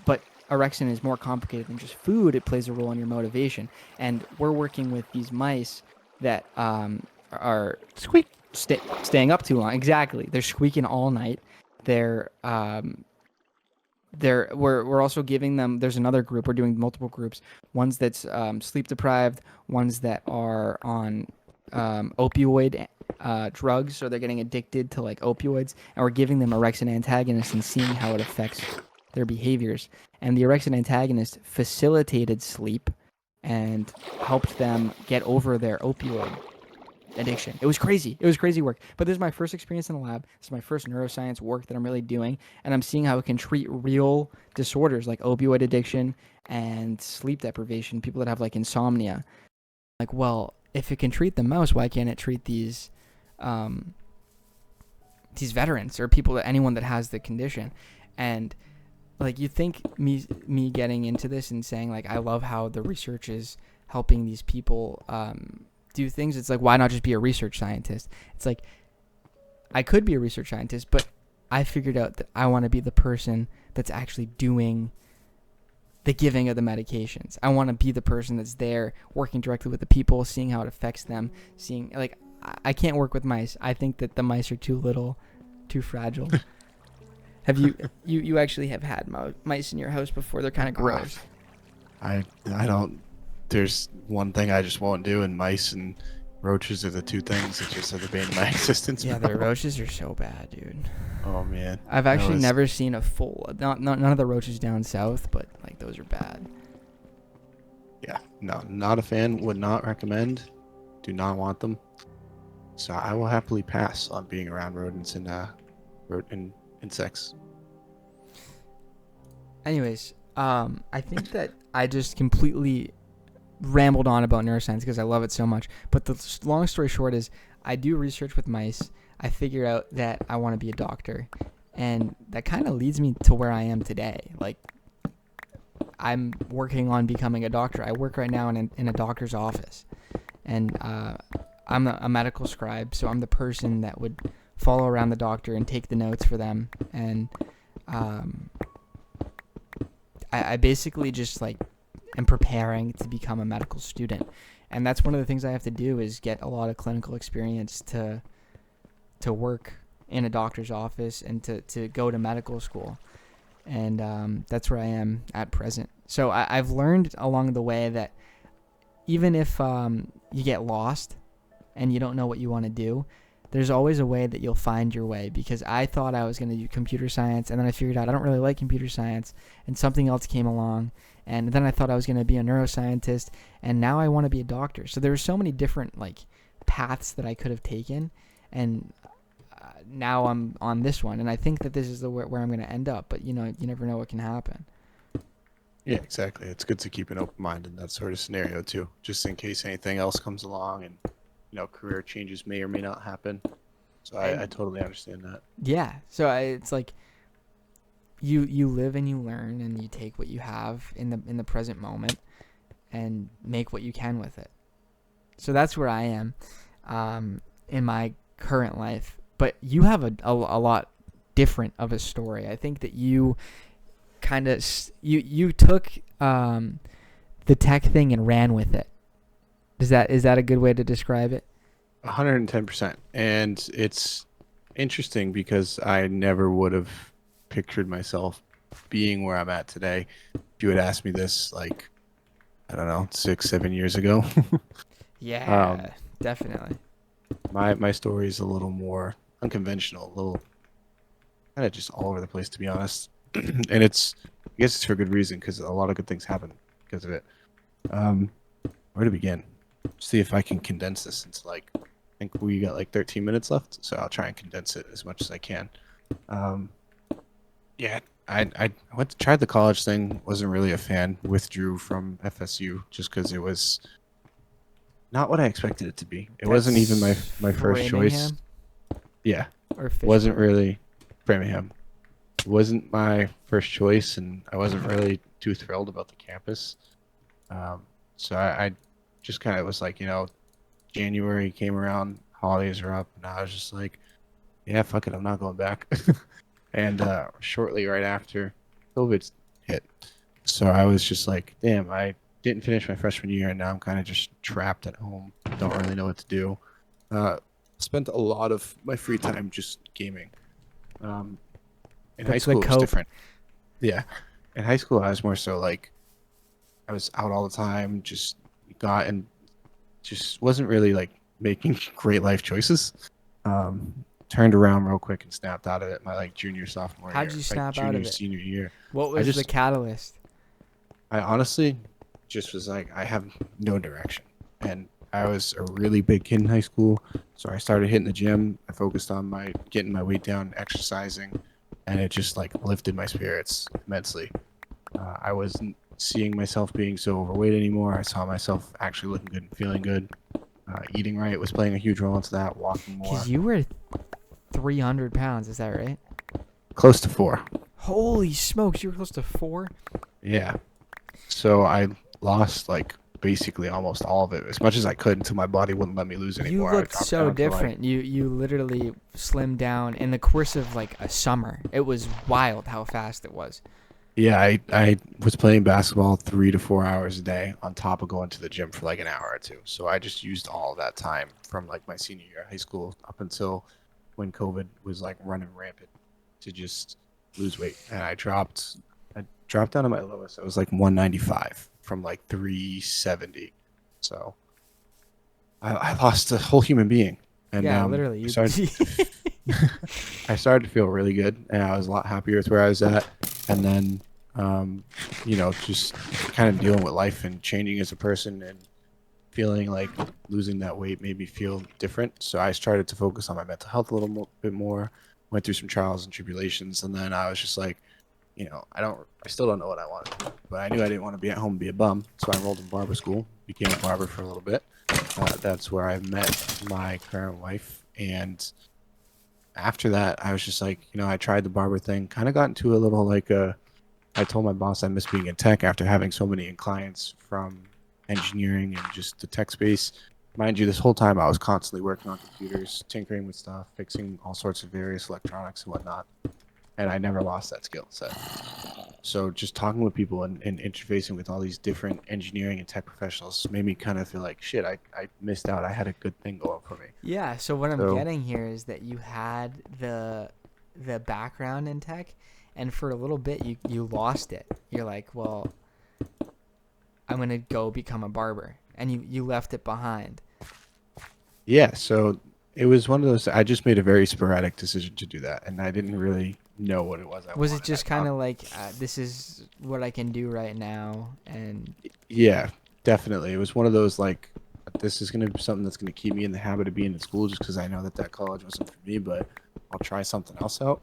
But orexin is more complicated than just food. It plays a role in your motivation. And we're working with these mice that are staying up too long. Exactly. They're squeaking all night. We're also giving them, there's another group, we're doing multiple groups, ones that's sleep deprived, ones that are on opioid drugs, so they're getting addicted to like opioids, and we're giving them orexin antagonists and seeing how it affects their behaviors. And the orexin antagonist facilitated sleep and helped them get over their opioid addiction. It was crazy. It was crazy work. But this is my first experience in the lab. This is my first neuroscience work that I'm really doing. And I'm seeing how it can treat real disorders like opioid addiction and sleep deprivation, people that have like insomnia. Like, well, if it can treat the mouse, why can't it treat these veterans or anyone that has the condition? And like, you think me getting into this and saying like, I love how the research is helping these people do things. It's like, why not just be a research scientist? It's like, I could be a research scientist, but I figured out that I want to be the person that's actually doing the giving of the medications. I want to be the person that's there working directly with the people, seeing how it affects them, seeing like, I can't work with mice. I think that the mice are too little, too fragile. Have you actually have had mice in your house before? They're kind of gross. I don't. There's one thing I just won't do, and mice and roaches are the two things that just are the bane of my existence. Yeah, bro. the roaches are so bad, dude. Oh man. I've actually never seen a full. None of the roaches down south, but like those are bad. Yeah, no, not a fan. Would not recommend. Do not want them. So I will happily pass on being around rodents and insects. Anyways, I think that I just completely rambled on about neuroscience because I love it so much. But the long story short is, I do research with mice. I figured out that I want to be a doctor, and that kind of leads me to where I am today. Like, I'm working on becoming a doctor. I work right now in a doctor's office, and I'm a medical scribe, so I'm the person that would follow around the doctor and take the notes for them. And I basically just like am preparing to become a medical student, and that's one of the things I have to do is get a lot of clinical experience to work in a doctor's office and to go to medical school. And that's where I am at present. So I've learned along the way that even if you get lost and you don't know what you want to do, there's always a way that you'll find your way. Because I thought I was going to do computer science, and then I figured out I don't really like computer science, and something else came along. And then I thought I was going to be a neuroscientist, and now I want to be a doctor. So there were so many different like paths that I could have taken, and now I'm on this one, and I think that this is where I'm going to end up. But you never know what can happen. Yeah, exactly. It's good to keep an open mind in that sort of scenario too, just in case anything else comes along and career changes may or may not happen. So I totally understand that. Yeah. So it's like you live and you learn and you take what you have in the present moment and make what you can with it. So that's where I am in my current life. But you have a lot different of a story. I think that you kind of you took the tech thing and ran with it. Is that a good way to describe it? 110%. And it's interesting because I never would have pictured myself being where I'm at today if you had asked me this, like, I don't know, 6-7 years ago. Yeah, definitely. My story is a little more unconventional, a little kind of just all over the place, to be honest. And I guess it's for good reason, because a lot of good things happen because of it. Where to begin? See if I can condense this into I think we got like 13 minutes left, so I'll try and condense it as much as I can. Yeah, I tried the college thing, wasn't really a fan, withdrew from FSU just because it was not what I expected it to be. It wasn't even my first choice. Framingham Yeah, or wasn't Fishburne? really Framingham. Wasn't my first choice, and I wasn't really too thrilled about the campus. So I just kind of was like, January came around, holidays are up, and I was just like, yeah, fuck it, I'm not going back. And shortly right after, COVID hit. So I was just like, damn, I didn't finish my freshman year, and now I'm kind of just trapped at home. Don't really know what to do. Spent a lot of my free time just gaming. In high That's the school, it was cope. different. Yeah. In high school, I was more so like, I was out all the time, just wasn't really like making great life choices. Turned around real quick and snapped out of it my junior, sophomore How'd year. you like, snap out junior, of it? senior year. What was the just- catalyst? I honestly just was like, I have no direction. And I was a really big kid in high school, so I started hitting the gym. I focused on getting my weight down, exercising, and it just lifted my spirits immensely. I wasn't seeing myself being so overweight anymore. I saw myself actually looking good and feeling good. Eating right was playing a huge role into that. Walking more, Because you were 300 pounds, is that right? close to 4. Holy smokes, you were close to 4? Yeah. So I lost basically almost all of it, as much as I could, until my body wouldn't let me lose You anymore. I looked dropped so down to, different. You literally slimmed down in the course of a summer. It was wild how fast it was. Yeah, I was playing basketball 3 to 4 hours a day on top of going to the gym for an hour or two. So I just used all of that time from my senior year of high school up until when COVID was running rampant to just lose weight. And I dropped down to my lowest. I was 195 from 370. So I lost a whole human being. And Yeah, literally. I started to feel really good, and I was a lot happier with where I was at. And then just kind of dealing with life and changing as a person and feeling like losing that weight made me feel different. So I started to focus on my mental health a little bit more, went through some trials and tribulations, and then I was just like, I still don't know what I want to do, but I knew I didn't want to be at home and be a bum. So I enrolled in barber school, became a barber for a little bit. That's where I met my current wife. And after that, I was just like, I tried the barber thing, kind of got into a little I told my boss I miss being in tech after having so many clients from engineering and just the tech space. Mind you, this whole time I was constantly working on computers, tinkering with stuff, fixing all sorts of various electronics and whatnot. And I never lost that skill set. So just talking with people and interfacing with all these different engineering and tech professionals made me kind of feel like, shit, I missed out. I had a good thing going for me. Yeah, so what I'm So- getting here is that you had the background in tech, and for a little bit you lost it. You're like, well, I'm gonna go become a barber, and you left it behind. Yeah, so it was one of those, I just made a very sporadic decision to do that. And I didn't really know what it was. Was it just kind of like, this is what I can do right now, and Yeah, definitely. It was one of those like, this is going to be something that's going to keep me in the habit of being in school just because I know that college wasn't for me, but I'll try something else out.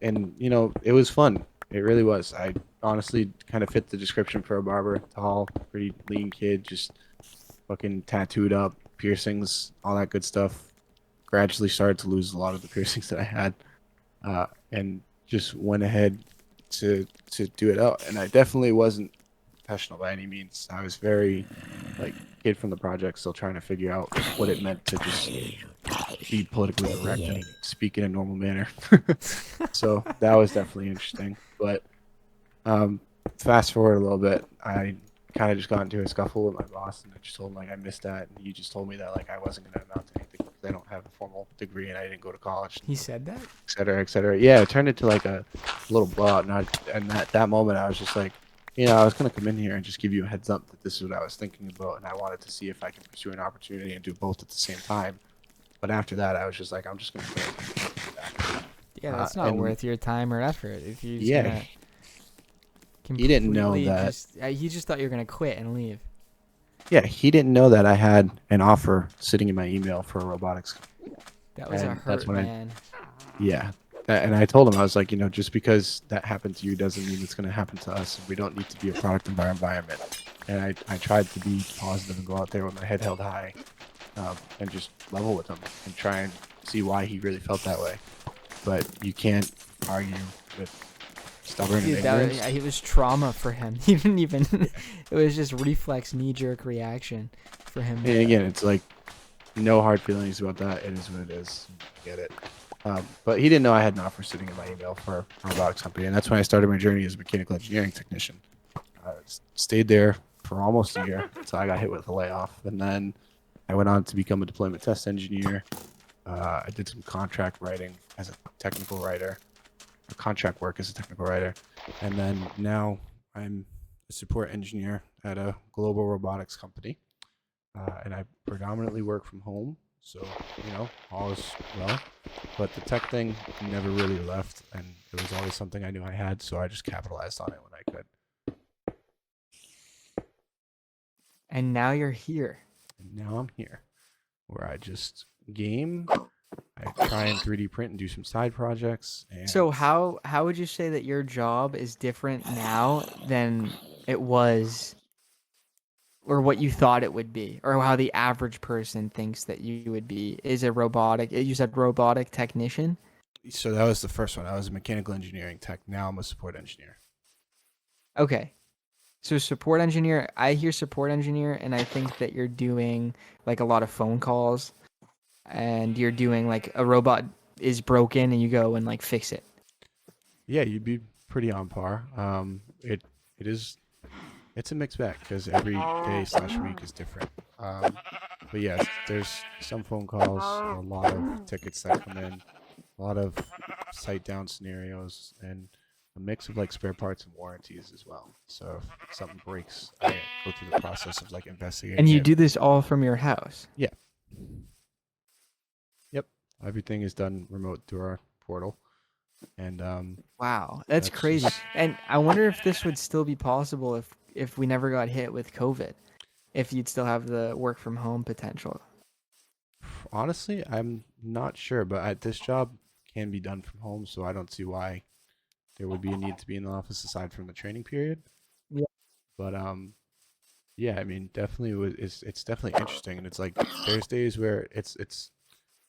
And, it was fun. It really was. I honestly kind of fit the description for a barber. Tall, pretty lean kid, just fucking tattooed up, piercings, all that good stuff. Gradually started to lose a lot of the piercings that I had, and just went ahead to do it out. And I definitely wasn't professional by any means. I was very like kid from the project, still trying to figure out what it meant to just be politically correct and speak in a normal manner. So that was definitely interesting. But fast forward a little bit, I kind of just got into a scuffle with my boss, and I just told him like I missed that, and he just told me that like I wasn't gonna amount to anything because I don't have a formal degree and I didn't go to college, he said that. et cetera, et cetera. Yeah, it turned into like a little blowout, and at that moment I was just like, I was gonna come in here and just give you a heads up that this is what I was thinking about, and I wanted to see if I can pursue an opportunity and do both at the same time. But after that, I was just like, I'm just gonna quit. Yeah, that's not and- worth your time or effort. If you Yeah, he didn't know that. He just thought you were gonna quit and leave. Yeah, he didn't know that I had an offer sitting in my email for a robotics. That was a And hurt that's when man. Yeah. And I told him, I was like, just because that happened to you doesn't mean it's going to happen to us. We don't need to be a product of our environment. And I tried to be positive and go out there with my head held high, and just level with him and try and see why he really felt that way. But you can't argue with stubborn Dude, ignorance. it was trauma for him. He didn't even. It was just reflex, knee-jerk reaction for him. And again, it's like no hard feelings about that. It is what it is. Get it. But he didn't know I had an offer sitting in my email for a robotics company, and that's when I started my journey as a mechanical engineering technician. I stayed there for almost a year until I got hit with a layoff, and then I went on to become a deployment test engineer. I did some contract writing as a technical writer, or contract work as a technical writer, and then now I'm a support engineer at a global robotics company, and I predominantly work from home. So, all is well. But the tech thing never really left, and it was always something I knew I had, so I just capitalized on it when I could. And now you're here. And now I'm here, where I just game, I try and 3D print and do some side projects. And So how would you say that your job is different now than it was, or what you thought it would be, or how the average person thinks that you would be? Is a robotic? You said robotic technician. So that was the first one. I was a mechanical engineering tech. Now I'm a support engineer. Okay. So support engineer, I hear support engineer and I think that you're doing like a lot of phone calls, and you're doing like a robot is broken and you go and like fix it. Yeah, you'd be pretty on par. It's a mixed bag because every day/week is different. But yes, there's some phone calls, a lot of tickets that come in, a lot of site down scenarios, and a mix of like spare parts and warranties as well. So if something breaks, I go through the process of like investigating. And you it. do this all from your house. Yep. Everything is done remote through our portal. And Wow, that's that's crazy. just And I wonder if this would still be possible if we never got hit with COVID, if you'd still have the work from home potential. honestly, I'm not sure, but this job can be done from home, so I don't see why there would be a need to be in the office aside from the training period. Yeah. But yeah, I mean, definitely it's definitely interesting, and it's like there's days where it's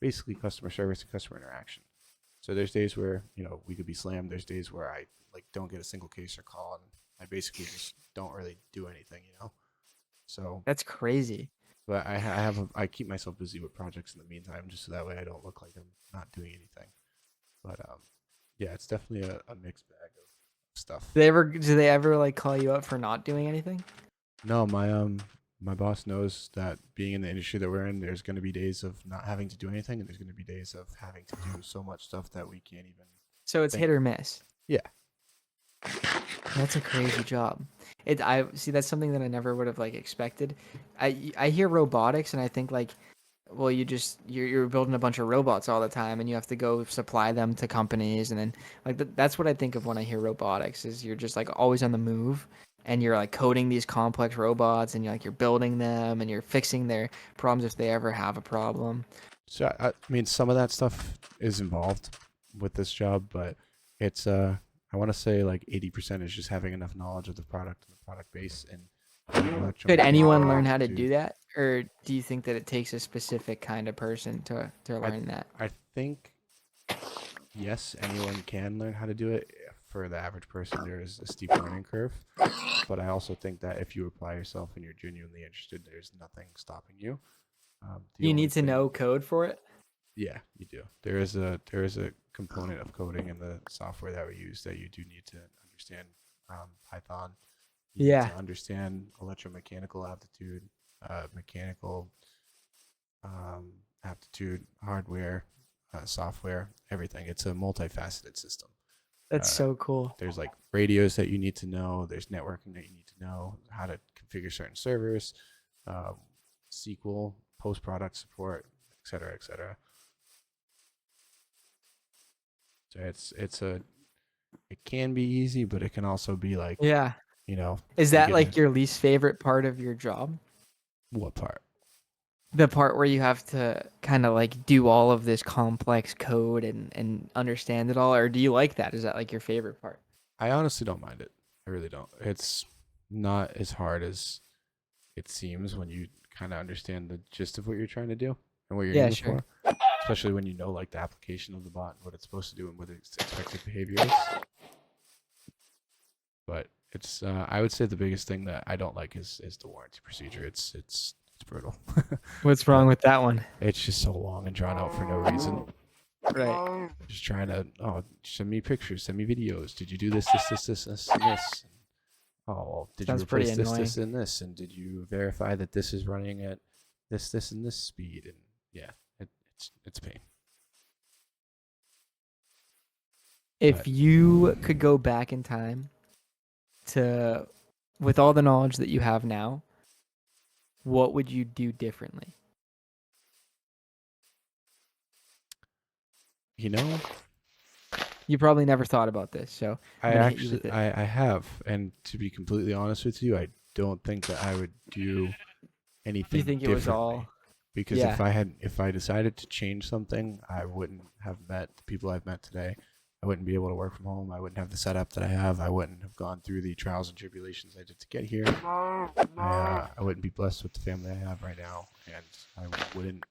basically customer service and customer interaction. So there's days where we could be slammed. There's days where I like don't get a single case or call, and I basically just don't really do anything. So, That's crazy. but I keep myself busy with projects in the meantime, just so that way I don't look like I'm not doing anything. But yeah, it's definitely a mixed bag of stuff. Do they ever like call you out for not doing anything? No, my boss knows that being in the industry that we're in, there's going to be days of not having to do anything, and there's going to be days of having to do so much stuff that we can't even So it's think. hit or miss. Yeah. That's a crazy job. I see that's something that I never would have like expected. I hear robotics and I think like, well, you're building a bunch of robots all the time and you have to go supply them to companies and then like that's what I think of when I hear robotics is you're just like always on the move and you're like coding these complex robots and you're building them and you're fixing their problems if they ever have a problem. So I mean, some of that stuff is involved with this job, but it's I want to say like 80% is just having enough knowledge of the product and the product base and the Could anyone electromechanical learn how to do aptitude. that, or do you think that it takes a specific kind of person to I learn that? I think yes, anyone can learn how to do it. For the average person, there is a steep learning curve, but I also think that if you apply yourself and you're genuinely interested, there's nothing stopping you. The You only need to thing, know code for it. yeah, you do. There is a component of coding in the software that we use that you do need to understand Python. You need Yeah, to understand electromechanical aptitude, mechanical um, aptitude, hardware, software, everything. It's a multifaceted system. that's Uh, so cool. there's like radios that you need to know. There's networking that you need to know. How to configure certain servers, um, SQL, post product support, et cetera, et cetera. So it can be easy, but it can also be like Yeah. you know Is you that get a like your least favorite part of your job? what part? The part where you have to kind of like do all of this complex code and understand it all, or do you like that? Is that like your favorite part? I honestly don't mind it. I really don't. It's not as hard as it seems when you kind of understand the gist of what you're trying to do and what you're Yeah, aiming sure. for, especially when you know like the application of the bot and what it's supposed to do and what its expected behavior is. But it's I would say the biggest thing that I don't like is the warranty procedure. It's brutal. What's wrong with that one? It's just so long and drawn out for no reason. Right. Just trying to send me pictures, send me videos. Did you do this, and this? Oh, well, did you Sounds pretty replace this, annoying. and this? And did you verify that this is running at this, and this speed? And yeah, it's pain. If But you could go back in time to, with all the knowledge that you have now, what would you do differently? you know, You probably never thought about this, so I'm I gonna hit you actually with it. I have, and to be completely honest with you, I don't think that I would do You anything think it was differently. all? Because Yeah. if I decided to change something, I wouldn't have met the people I've met today. I wouldn't be able to work from home. I wouldn't have the setup that I have. I wouldn't have gone through the trials and tribulations I did to get here. I wouldn't be blessed with the family I have right now, and I wouldn't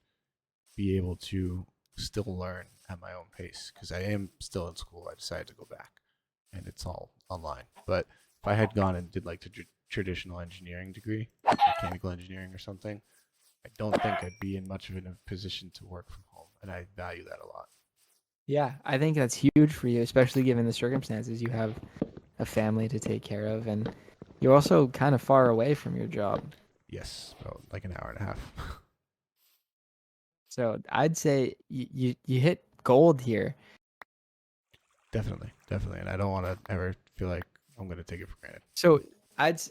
be able to still learn at my own pace because I am still in school. I decided to go back, and it's all online. But if I had gone and did like the traditional engineering degree, mechanical engineering or something, I don't think I'd be in much of a position to work from home, and I value that a lot. Yeah, I think that's huge for you, especially given the circumstances. You have a family to take care of, and you're also kind of far away from your job. Yes, about like an hour and a half. So I'd say you hit gold here. Definitely, definitely, and I don't want to ever feel like I'm gonna take it for granted. So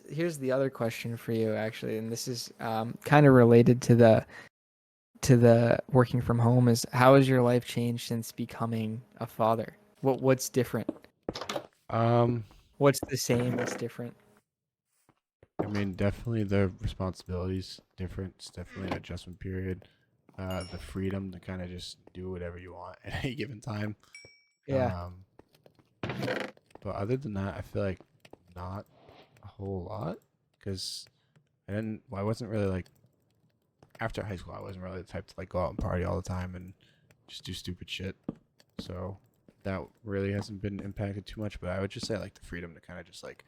here's the other question for you actually, and this is kind of related to the working from home. Is how has your life changed since becoming a father? What's different? Um, What's the same? What's different? I mean, definitely the responsibilities different. It's definitely an adjustment period. The freedom to kind of just do whatever you want at any given time. Yeah. Um, but other than that, I feel like not a whole lot because I wasn't really like after high school. I wasn't really the type to like go out and party all the time and just do stupid shit. So that really hasn't been impacted too much. But I would just say like the freedom to kind of just like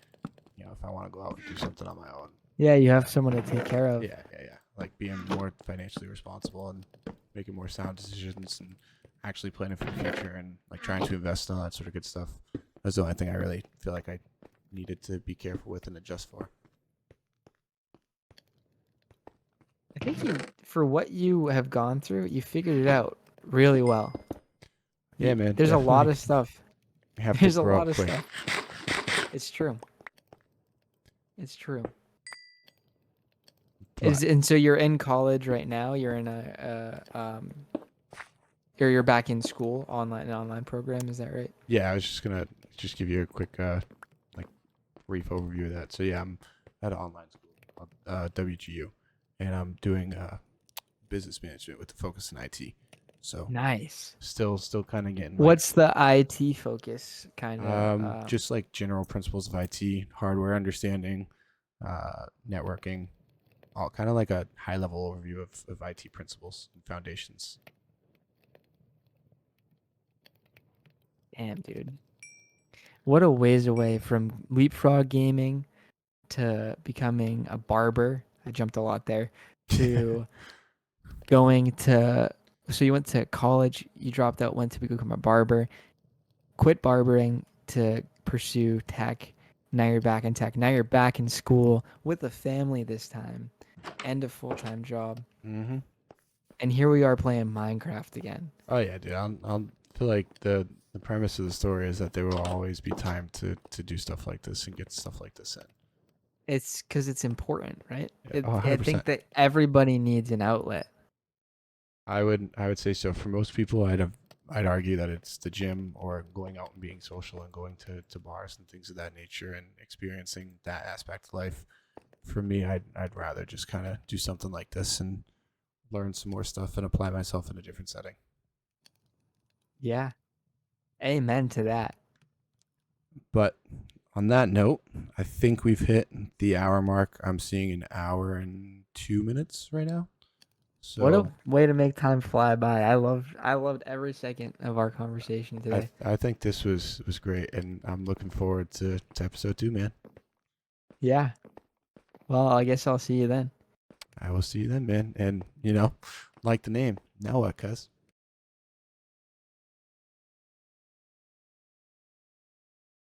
if I want to go out and do something on my own. Yeah, you have someone to take care of. Yeah. Like being more financially responsible and making more sound decisions and actually planning for the future and like trying to invest in all that sort of good stuff. That's the only thing I really feel like I needed to be careful with and adjust for. I think for what you have gone through, you figured it out really well. Yeah, man. There's a lot definitely of stuff. have There's to a grow lot up of quick. stuff. It's true. It's true. But And so you're in college right now. You're in or you're back in school, an online program. Is that right? yeah, I was just gonna give you a quick like brief overview of that. So yeah, I'm at an online school called WGU, and I'm doing business management with the focus in IT. So Nice. still kind of getting What's the IT focus kind of? just like general principles of IT, hardware understanding, networking, all kind of like a high level overview of IT principles and foundations. Damn, dude. What a ways away from leapfrog gaming to becoming a barber. I jumped a lot there. To going to, so you went to college, you dropped out, went to become a barber, quit barbering to pursue tech. Now you're back in tech. Now you're back in school with a family this time and a full-time job. Mm-hmm. And here we are playing Minecraft again. Oh yeah, dude. I'll feel like the premise of the story is that there will always be time to do stuff like this and get stuff like this in. It's because it's important, right? Yeah, oh, I 100%. think that everybody needs an outlet. I would say so. For most people, I'd argue that it's the gym or going out and being social and going to bars and things of that nature and experiencing that aspect of life. For me, I'd rather just kind of do something like this and learn some more stuff and apply myself in a different setting. Yeah. Amen to that. But on that note, I think we've hit the hour mark. I'm seeing an hour and 2 minutes right now. So What a way to make time fly by. I loved every second of our conversation today. I think this was great, and I'm looking forward to episode 2, man. Yeah. Well, I guess I'll see you then. I will see you then, man. And like the name, now what, cuz?